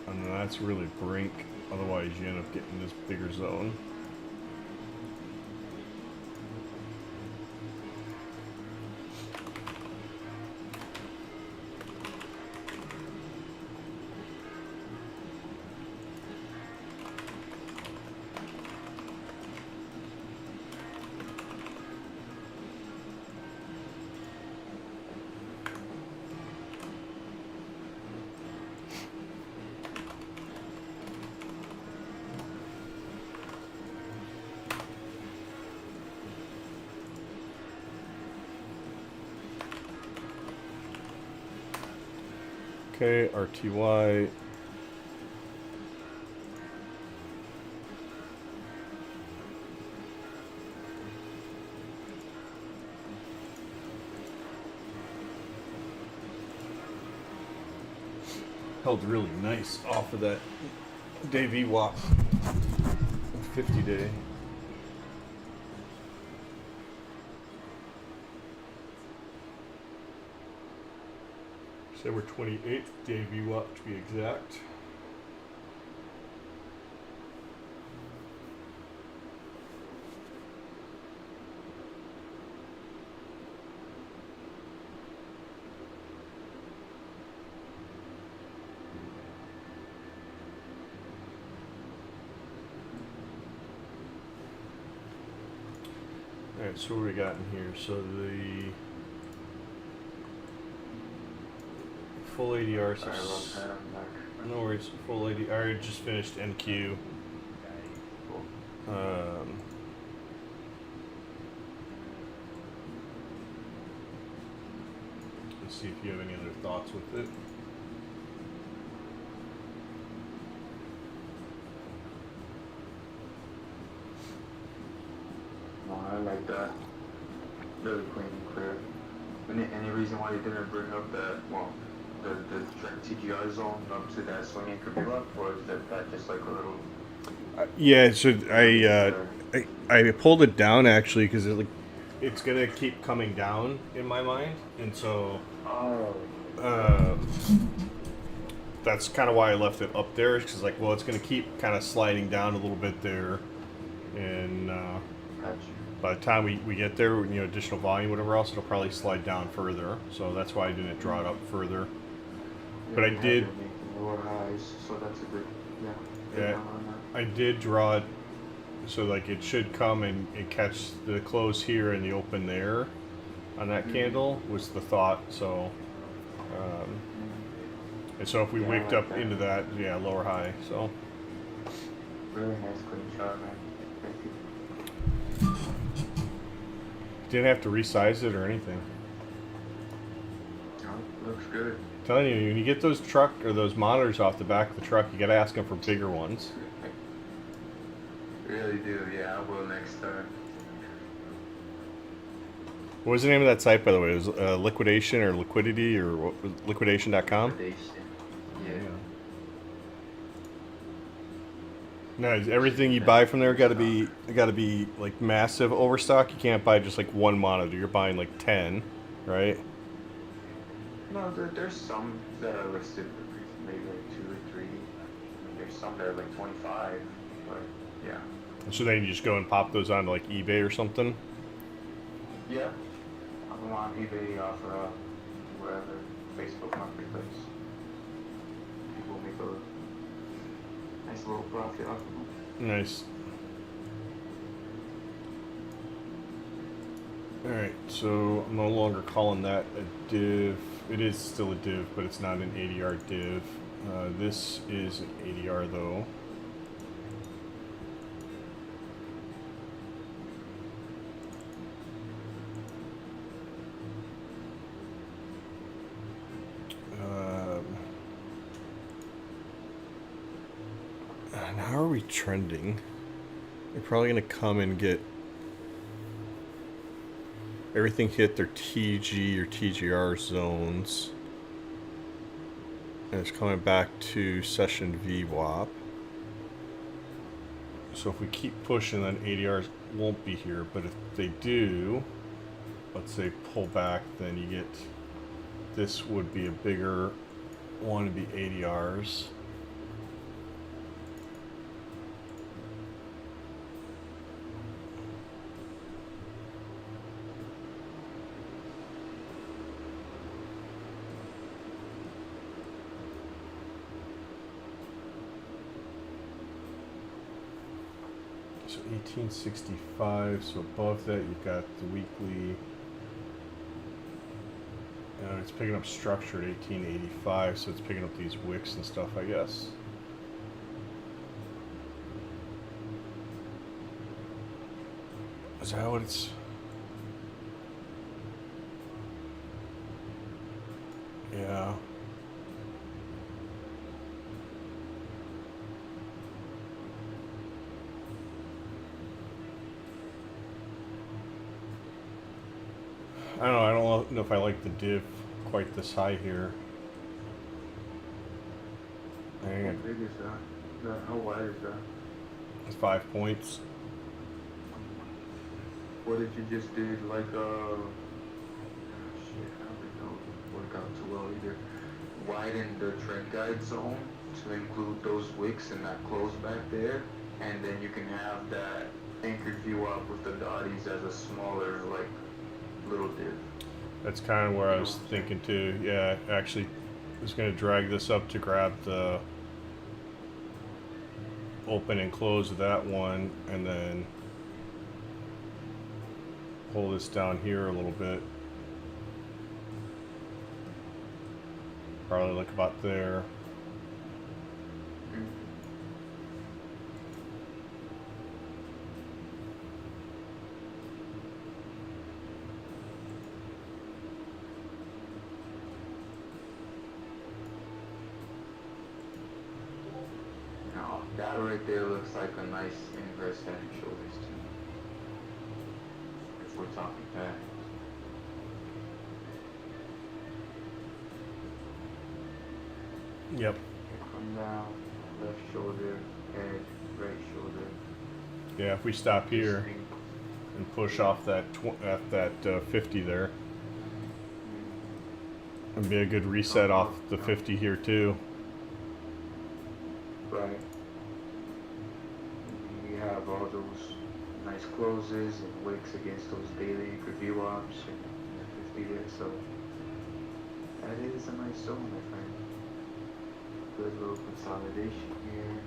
And that's really brink, otherwise you end up getting this bigger zone. Okay, RTY. Held really nice off of that day VWAP, 50 day. December 28th, day VWAP to be exact. Alright, so what do we got in here? So the full ADR. Sorry about that, I'm back. No worries. Full ADR. I just finished NQ. Cool. Let's see if you have any other thoughts with it. No, I like that. Really clean and clear. Any reason why you didn't bring up that, well, the TGI zone up to that swinging could be left, or is that just like a little... Yeah, so I pulled it down actually because it's gonna keep coming down in my mind, and so Oh. that's kind of why I left it up there, because like, well, it's going to keep kind of sliding down a little bit there, and Gotcha. by the time we get there, you know, additional volume, whatever else, it'll probably slide down further. So that's why I didn't draw it up further. But I you did. have to make the lower highs, so that's a good, yeah. good Yeah, number on that. I did draw it so like it should come and catch the close here and the open there on that candle was the thought. So, and so if we Yeah, I waked like up that. into that, yeah, lower high. So Really nice clean shot, man. Thank you. didn't have to resize it or anything. Oh, looks good. Telling you, when you get those truck or those monitors off the back of the truck, you got to ask them for bigger ones. Really do, yeah, I will next time. What was the name of that site, by the way? It was Liquidation or Liquidity or what was liquidation.com? Liquidation. Yeah. No, everything you buy from there got to be like massive overstock. You can't buy just like one monitor. You're buying like 10, right? No, there's some that are listed for maybe like 2 or 3. I mean, there's some that are like 25, but yeah. So then you just go and pop those onto like eBay or something. Yeah. I'm on eBay off wherever, Facebook Marketplace. People make a nice little profit off of them. Nice. Alright, so I'm no longer calling that a div. It is still a div, but it's not an ADR div. This is an ADR though. And how are we trending? They're probably going to come and get everything hit their TG or TGR zones. And it's coming back to session VWAP. So if we keep pushing, then ADRs won't be here. But if they do, let's say pull back, then you get, this would be a bigger one to be ADRs. So 1865, so above that you've got the weekly, it's picking up structure at 1885, so it's picking up these wicks and stuff, I guess. Is that what it's... Yeah. I don't know if I like the div quite this high here. How big is that? How wide is that? It's 5 points. What did you just did? Like, shit, I don't think that would work out too well either. Widen the trend guide zone to include those wicks and that close back there, and then you can have that anchored view up with the dotties as a smaller, like, little div. That's kind of where I was thinking too. Yeah, actually, I was going to drag this up to grab the open and close of that one, and then pull this down here a little bit. Probably like about there. Now, that right there looks like a nice inverse head and shoulders to me. If we're talking patterns. Yep. Come down, left shoulder, head, right shoulder. Yeah, if we stop here and push off that 50 there, it'd be a good reset off the 50 here too. Right. We have all those nice closes and wicks against those daily review ops and 50 there, so that is a nice zone, my friend. Good little consolidation here.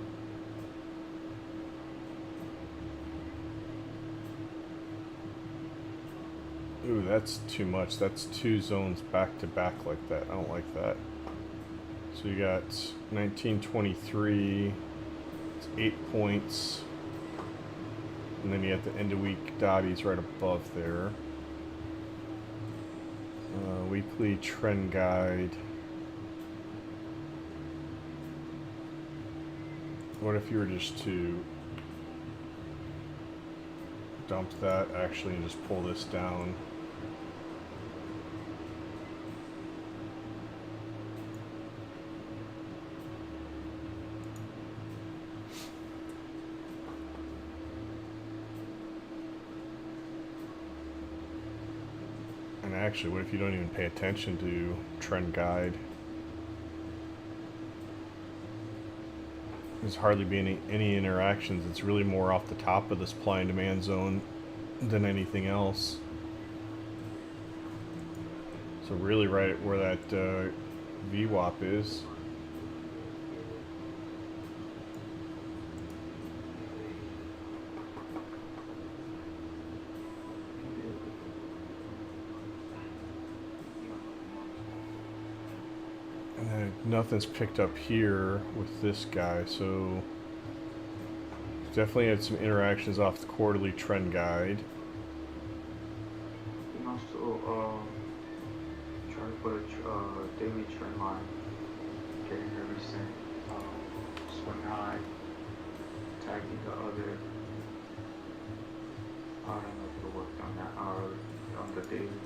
Ooh, that's too much. That's two zones back to back like that. I don't like that. So you got 1923, it's 8 points. And then you have the end of week Dottie's right above there. Weekly trend guide. What if you were just to dump that actually and just pull this down? And actually, what if you don't even pay attention to trend guide? There's hardly be any interactions. It's really more off the top of the supply and demand zone than anything else. So really right where that VWAP is. Nothing's picked up here with this guy, so definitely had some interactions off the quarterly trend guide. You can also try to put a daily trend line, getting the recent swing high, tagging the other. I don't know if it worked on that hour on the daily.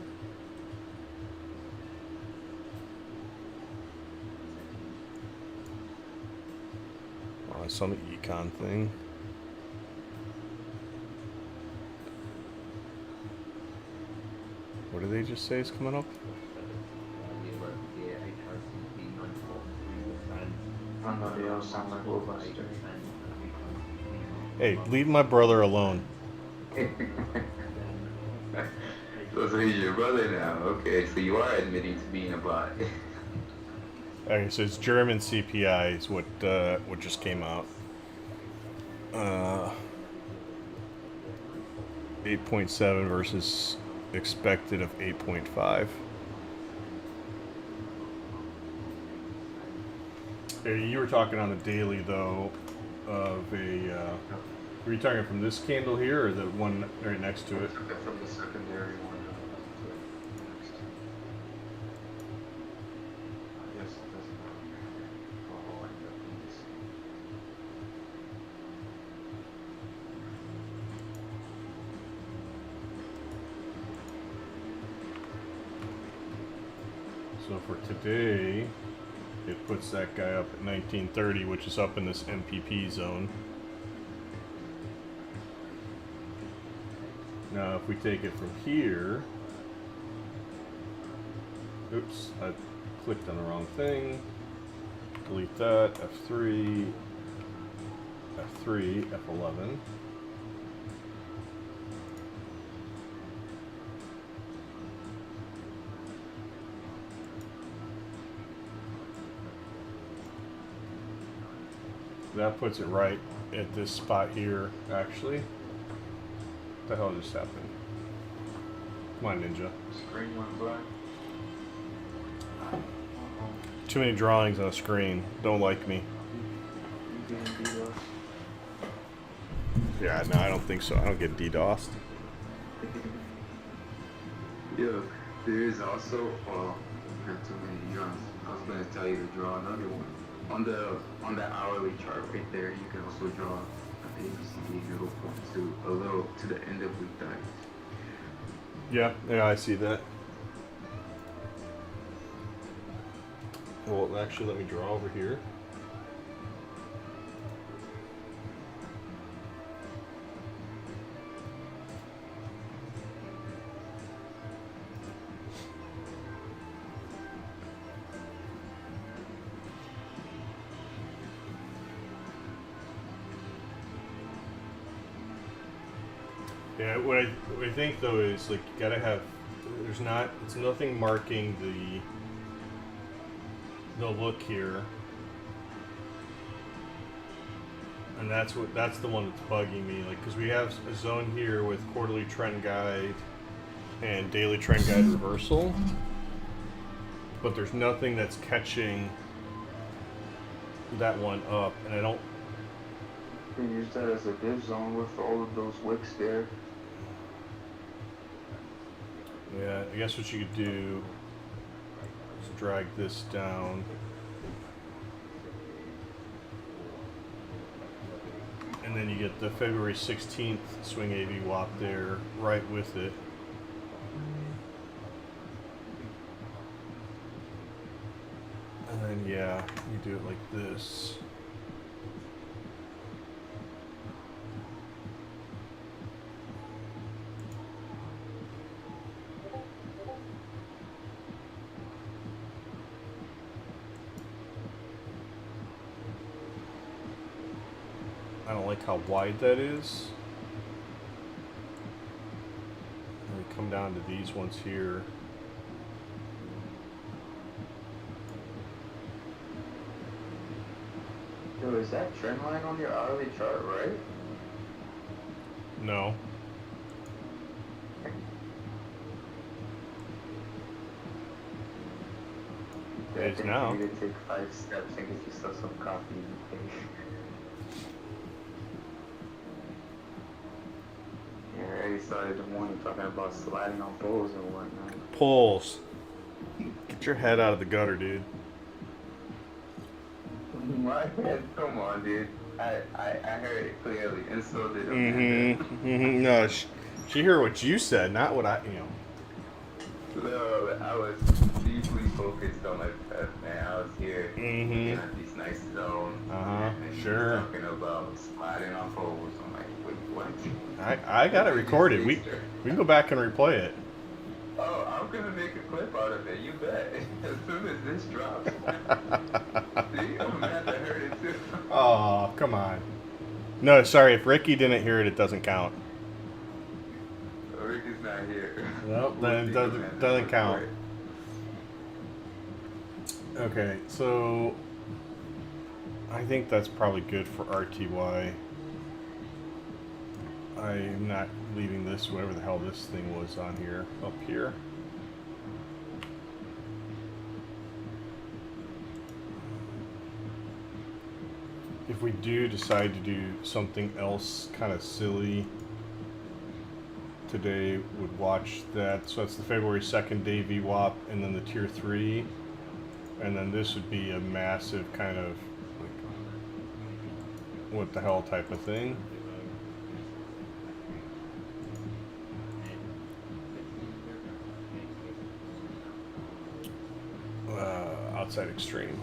It's on the econ thing. What did they just say is coming up? I know they all sound like robots. Hey, leave my brother alone. So he's your brother now. Okay, so you are admitting to being a bot. Okay, so it's German CPI is what just came out. 8.7 versus expected of 8.5. Hey, you were talking on the daily though of a. Were you talking from this candle here or the one right next to it? From the secondary one. Yes, it doesn't matter. Oh, I end up in this. So for today, it puts that guy up at 1930, which is up in this MPP zone. Now, if we take it from here, oops, I clicked on the wrong thing. Delete that, F3, F3, F11. That puts it right at this spot here, actually. What the hell just happened? Come on, Ninja. Screen went black. Too many drawings on a screen. Don't like me. You getting DDoS? Yeah, no, I don't think so. I don't get DDoSed. Yeah, there is also, not too many neurons. I was going to tell you to draw another one. On the hourly chart right there, you can also draw a ABCD middle point to the end of week dice. Yeah, I see that. Well, actually, let me draw over here. Yeah, what I think though is like you gotta have. It's nothing marking the look here, and that's the one that's bugging me. Like, because we have a zone here with quarterly trend guide and daily trend guide reversal, but there's nothing that's catching that one up, and I don't. You can use that as a div zone with all of those wicks there. Yeah, I guess what you could do is drag this down. And then you get the February 16th swing AV WAP there right with it. And then, yeah, you do it like this. I don't like how wide that is. And we come down to these ones here. Yo, is that trend line on your hourly chart, right? No. It is now. You need to take 5 steps and get yourself some coffee. Yeah, I already started the morning talking about sliding on poles and whatnot. Poles. Get your head out of the gutter, dude. My head, come on, dude. I heard it clearly, and so did No, she heard what you said, not what I, No, I was deeply focused on my pet, man. I was here looking at these nice zones. And Sure. talking about sliding on poles. I'm like, wait, what? I got it recorded. We can go back and replay it. Oh, I'm gonna make a clip out of it. You bet. As soon as this drops. See, I'm mad I heard it too. Oh, come on. No, sorry. If Ricky didn't hear it, it doesn't count. Ricky's not here. Well, then it doesn't count. Okay, so I think that's probably good for RTY. I'm not leaving this, whatever the hell this thing was on here, up here. If we do decide to do something else kind of silly today, would watch that. So that's the February 2nd day VWAP, and then the tier 3. And then this would be a massive kind of like, what the hell type of thing. Outside extreme.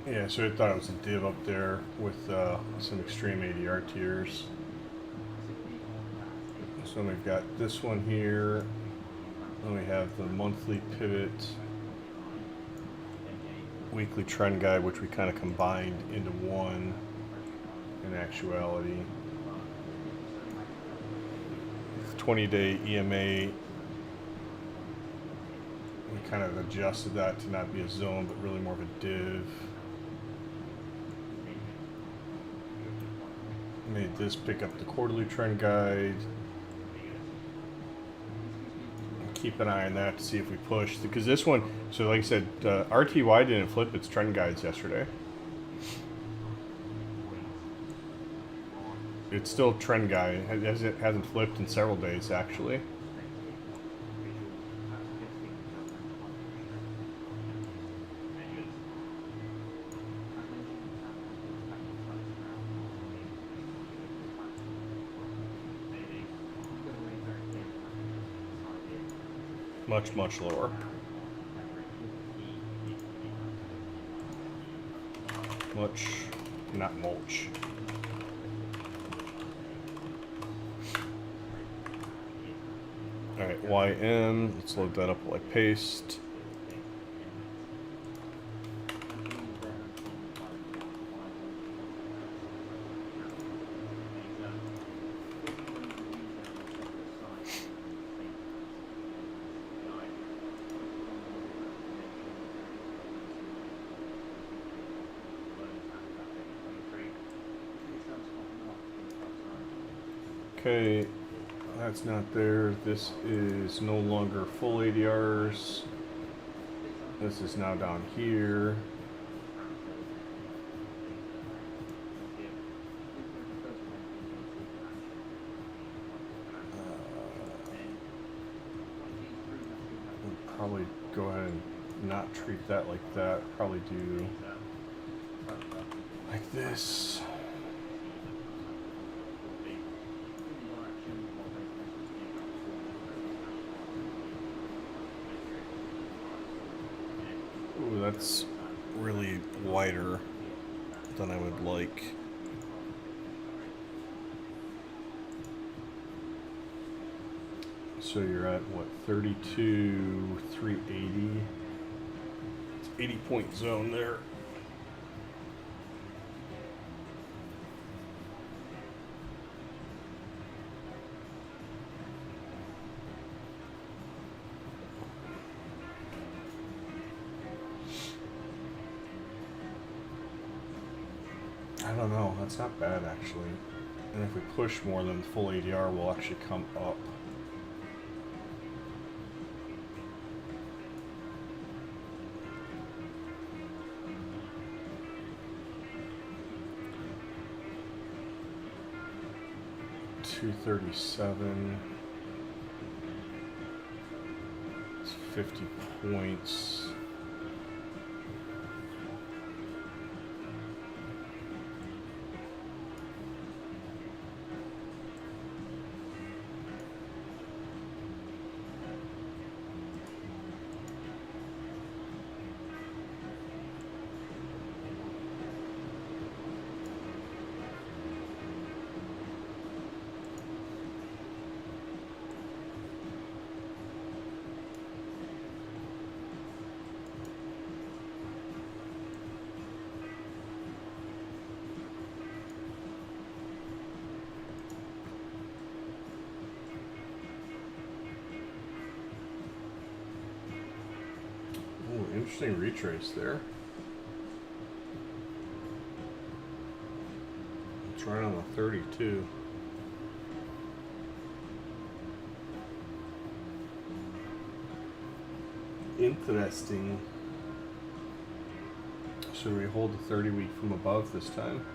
Yeah, so I thought it was a div up there with some extreme ADR tiers. So we've got this one here, then we have the monthly pivot, weekly trend guide, which we kind of combined into one in actuality. 20-day EMA, we kind of adjusted that to not be a zone, but really more of a div. Made this pick up the quarterly trend guide. Keep an eye on that to see if we push, because this one, so like I said, RTY didn't flip its trend guides yesterday. It's still trend guide. It hasn't flipped in several days actually. Much lower. much, not mulch. Alright, YM, let's load that up while I paste. Okay, that's not there. This is no longer full ADRs. This is now down here. We'll probably go ahead and not treat that like that. Probably do like this. Ooh, that's really wider than I would like. So you're at what, 32, 380? It's 80-point zone there. I don't know, that's not bad actually. And if we push more than full ADR, we'll actually come up. $237. It's 50 points. Ooh, interesting retrace there. It's right on the 32. Interesting. Should we hold the 30-week from above this time?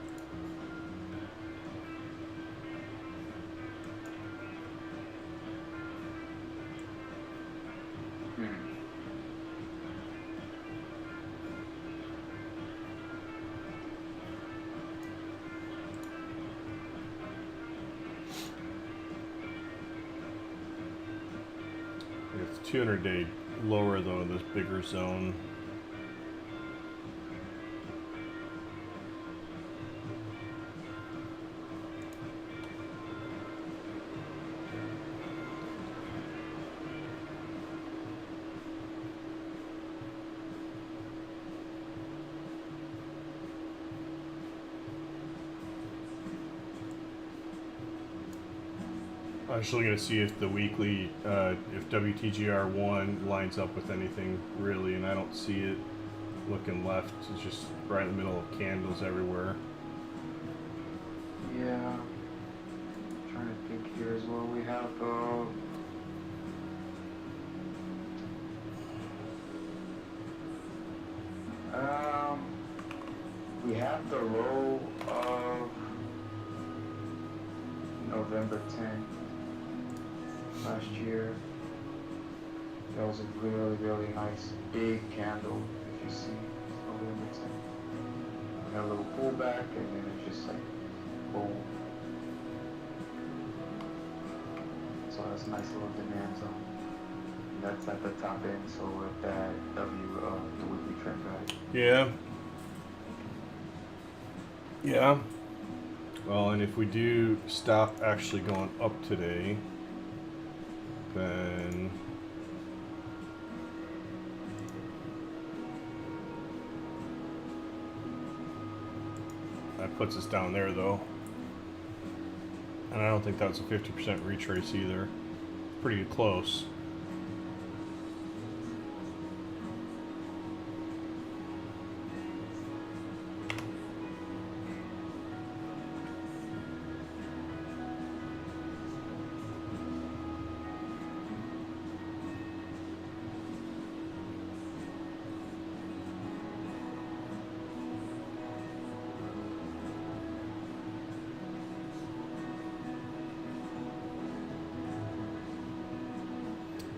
It's 200-day lower though in this bigger zone. I'm just looking to see if the weekly, if WTGR1 lines up with anything really, and I don't see it. Looking left, it's just right in the middle of candles everywhere. Yeah. I'm trying to think here as well. We have we have the low of November 10th last year. That was a really, really nice big candle, if you see. November 10th. We had a little pullback and then it's just like boom. So that's a nice little demand zone. That's at the top end, so at that W, the weekly trend guide. Yeah. Yeah. Well, and if we do stop actually going up today, then that puts us down there though. And I don't think that was a 50% retrace either. Pretty close.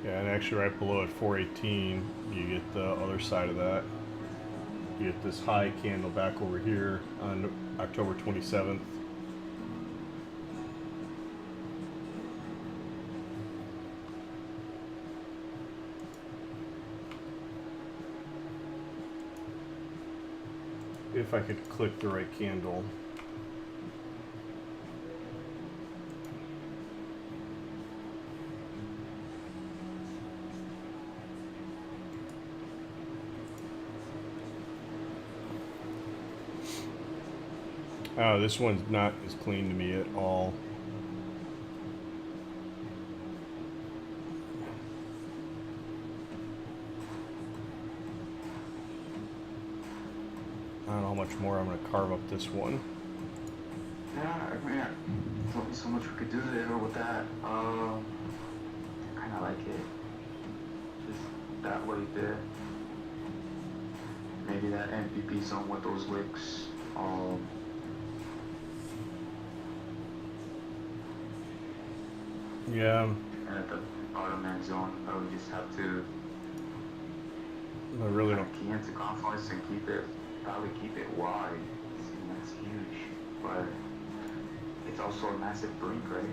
Yeah, and actually right below at 418, you get the other side of that. You get this high candle back over here on October 27th. If I could click the right candle. Oh, this one's not as clean to me at all. I don't know how much more I'm going to carve up this one. Yeah, I mean, there's only so much we could do there with that. I kind of like it. Just that way there. Maybe that MVP zone with those wicks. Yeah. And at the bottom end zone, we just have to I really don't. key into confluence and probably keep it wide. See, that's huge, but it's also a massive brink, right?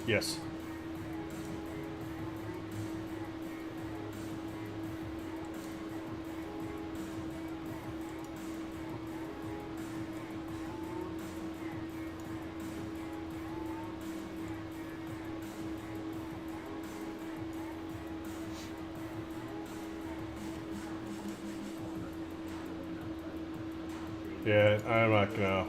Yes. Yeah, I'm not gonna.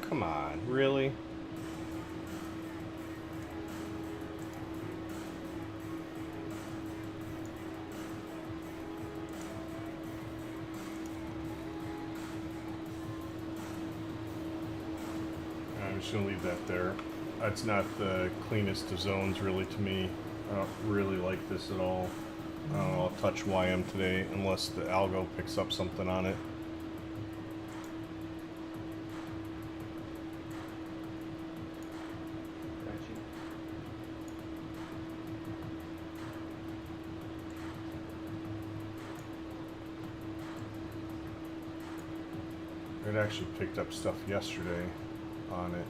Come on, really? I'm just gonna leave that there. That's not the cleanest of zones really to me. I don't really like this at all. I don't know, I'll touch YM today unless the algo picks up something on it. It actually picked up stuff yesterday on it.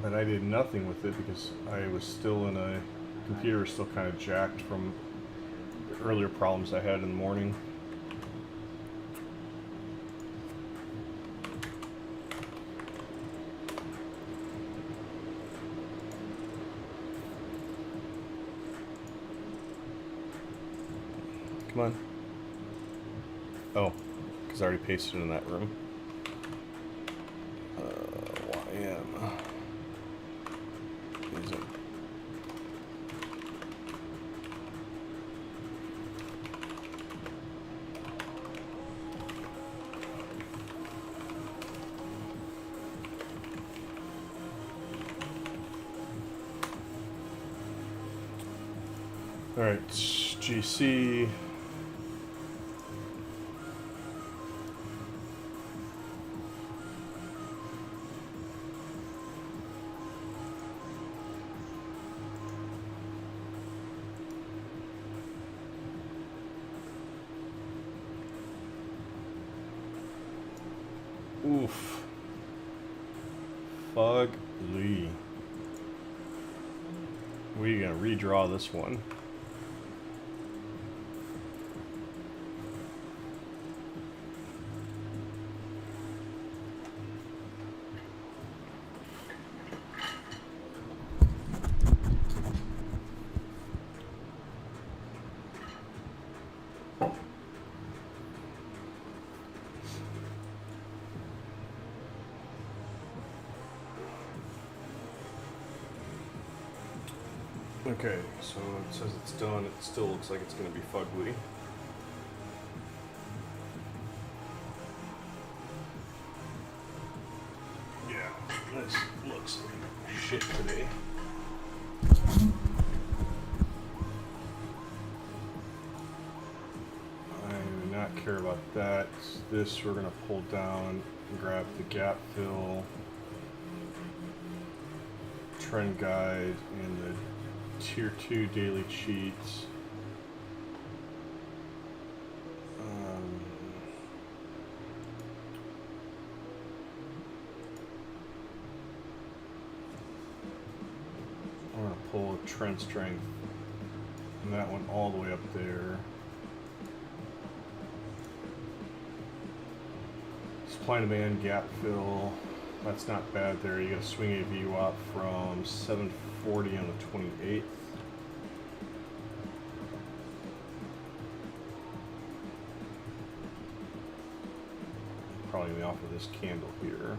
But I did nothing with it because I was still in a computer was still kind of jacked from the earlier problems I had in the morning. Come on. Oh, because I already pasted it in that room. YM. Is it? All right, GC. Oof. Fugly. We're gonna redraw this one. Okay, so it says it's done. It still looks like it's going to be fugly. Yeah, this looks like shit today. I do not care about that. This we're going to pull down and grab the gap fill, trend guide, and the Tier 2 daily cheats. I'm going to pull a trend strength and that one all the way up there. Supply and demand gap fill. That's not bad there. You got to swing a VWAP from 740 on the 28th. Probably off of this candle here.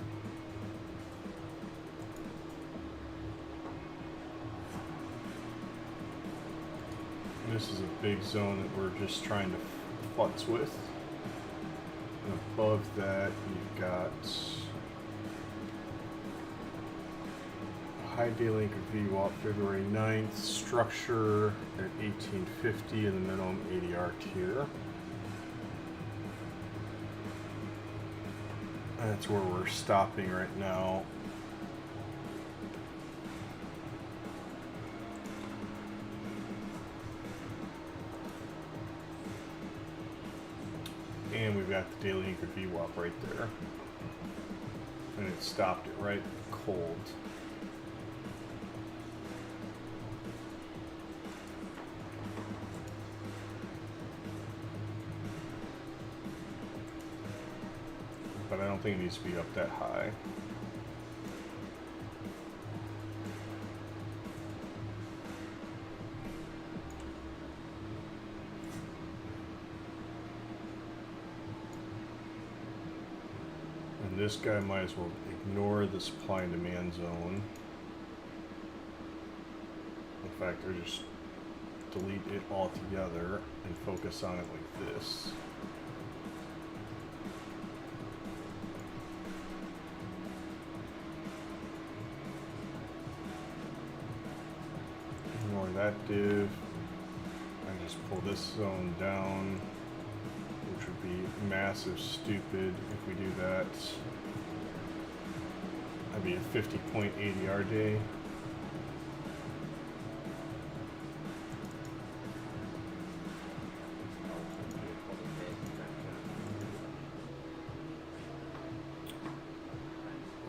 This is a big zone that we're just trying to futz with. And above that, you've got high daily anchor VWAP February 9th, structure at 1850 in the minimum ADR tier. That's where we're stopping right now. And we've got the daily anchored VWAP right there. And it stopped it right cold. But I don't think it needs to be up that high. And this guy might as well ignore the supply and demand zone. In fact, or just delete it altogether and focus on it like this. Ignore that div. And just pull this zone down, which would be massive stupid if we do that. That'd be a 50-point ADR day.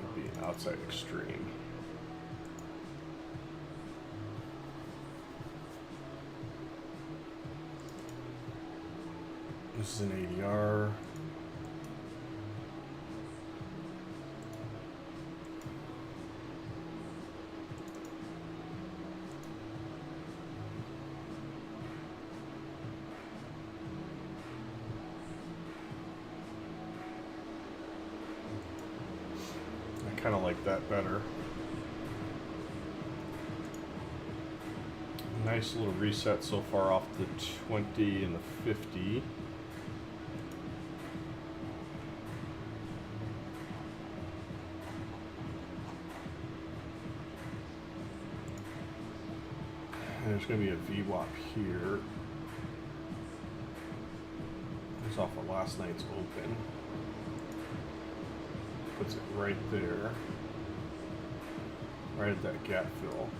Would be outside extreme. This is an ADR. kind of like that better. Nice little reset so far off the 20 and the 50. And there's going to be a VWAP here. It's off of last night's open. Puts it right there. Right at that gap fill.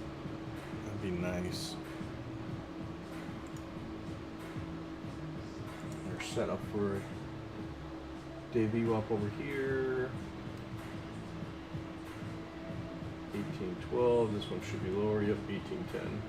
That'd be nice. They're set up for a day VWAP over here. 1812. This one should be lower. Yep, 1810.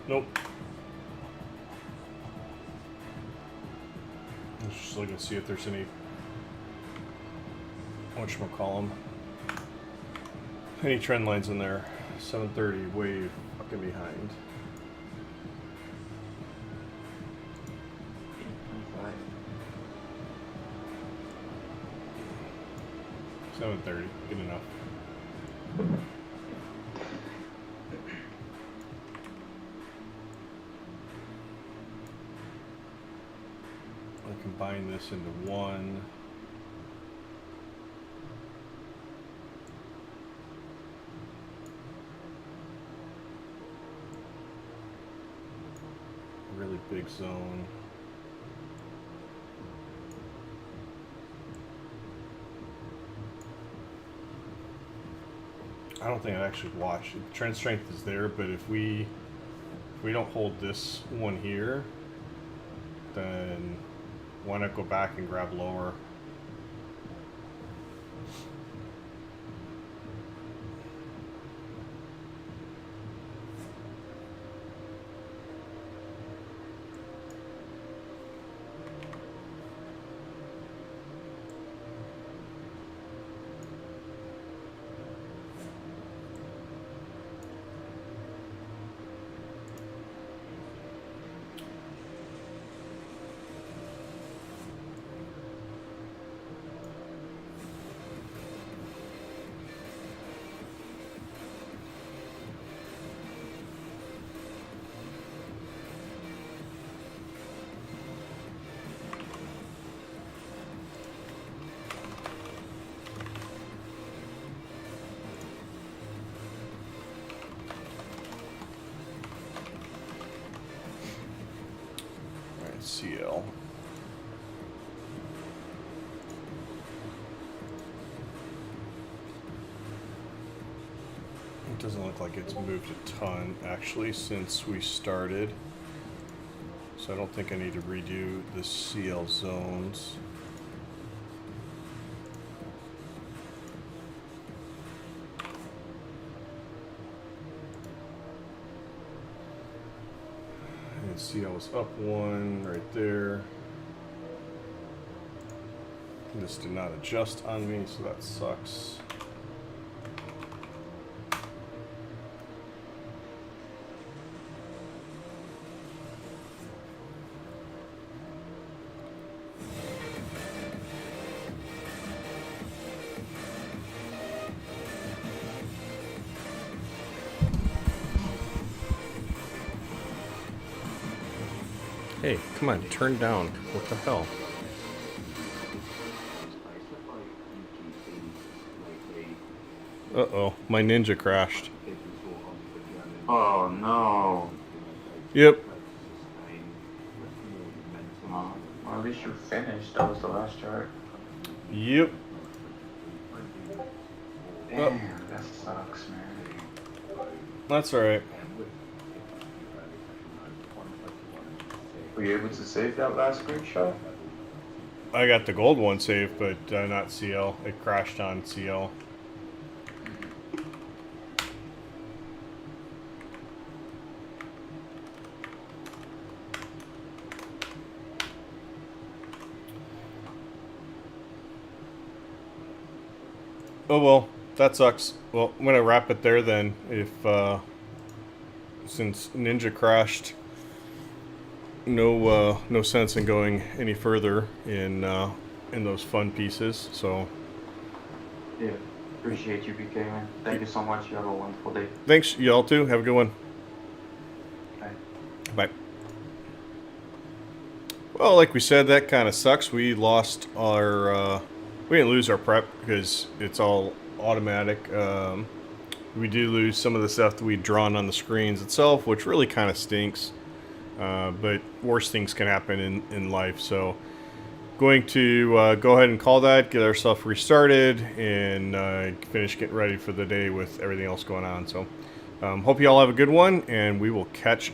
Nope. Let's just look and see if there's any whatchamacallem. Any trend lines in there. 730 way fucking behind. 825. 730, good enough. I'll combine this into one. Really big zone. I don't think I'd actually watch it. Trend strength is there, but if we don't hold this one here, then why not go back and grab lower? CL. It doesn't look like it's moved a ton actually since we started, so I don't think I need to redo the CL zones. And CL was up one right there. This did not adjust on me, so that sucks. Hey, come on, turn down. What the hell? Uh-oh, my ninja crashed. Oh no. Yep. Well, at least you finished. That was the last chart. Yep. Damn, that sucks, man. That's alright. Were you able to save that last screenshot? I got the gold one saved, but not CL. It crashed on CL. Oh well, that sucks. Well, I'm gonna wrap it there then. If since Ninja crashed, no sense in going any further in those fun pieces. So Yeah. Appreciate you, BK, man. Thank you so much. You have a wonderful day. thanks, y'all too. Have a good one. Bye. Bye. Well, like we said, that kind of sucks. We lost our. We didn't lose our prep because it's all automatic. We do lose some of the stuff that we'd drawn on the screens itself, which really kind of stinks. But worse things can happen in life. So going to go ahead and call that, get ourselves restarted, and finish getting ready for the day with everything else going on. So hope you all have a good one, and we will catch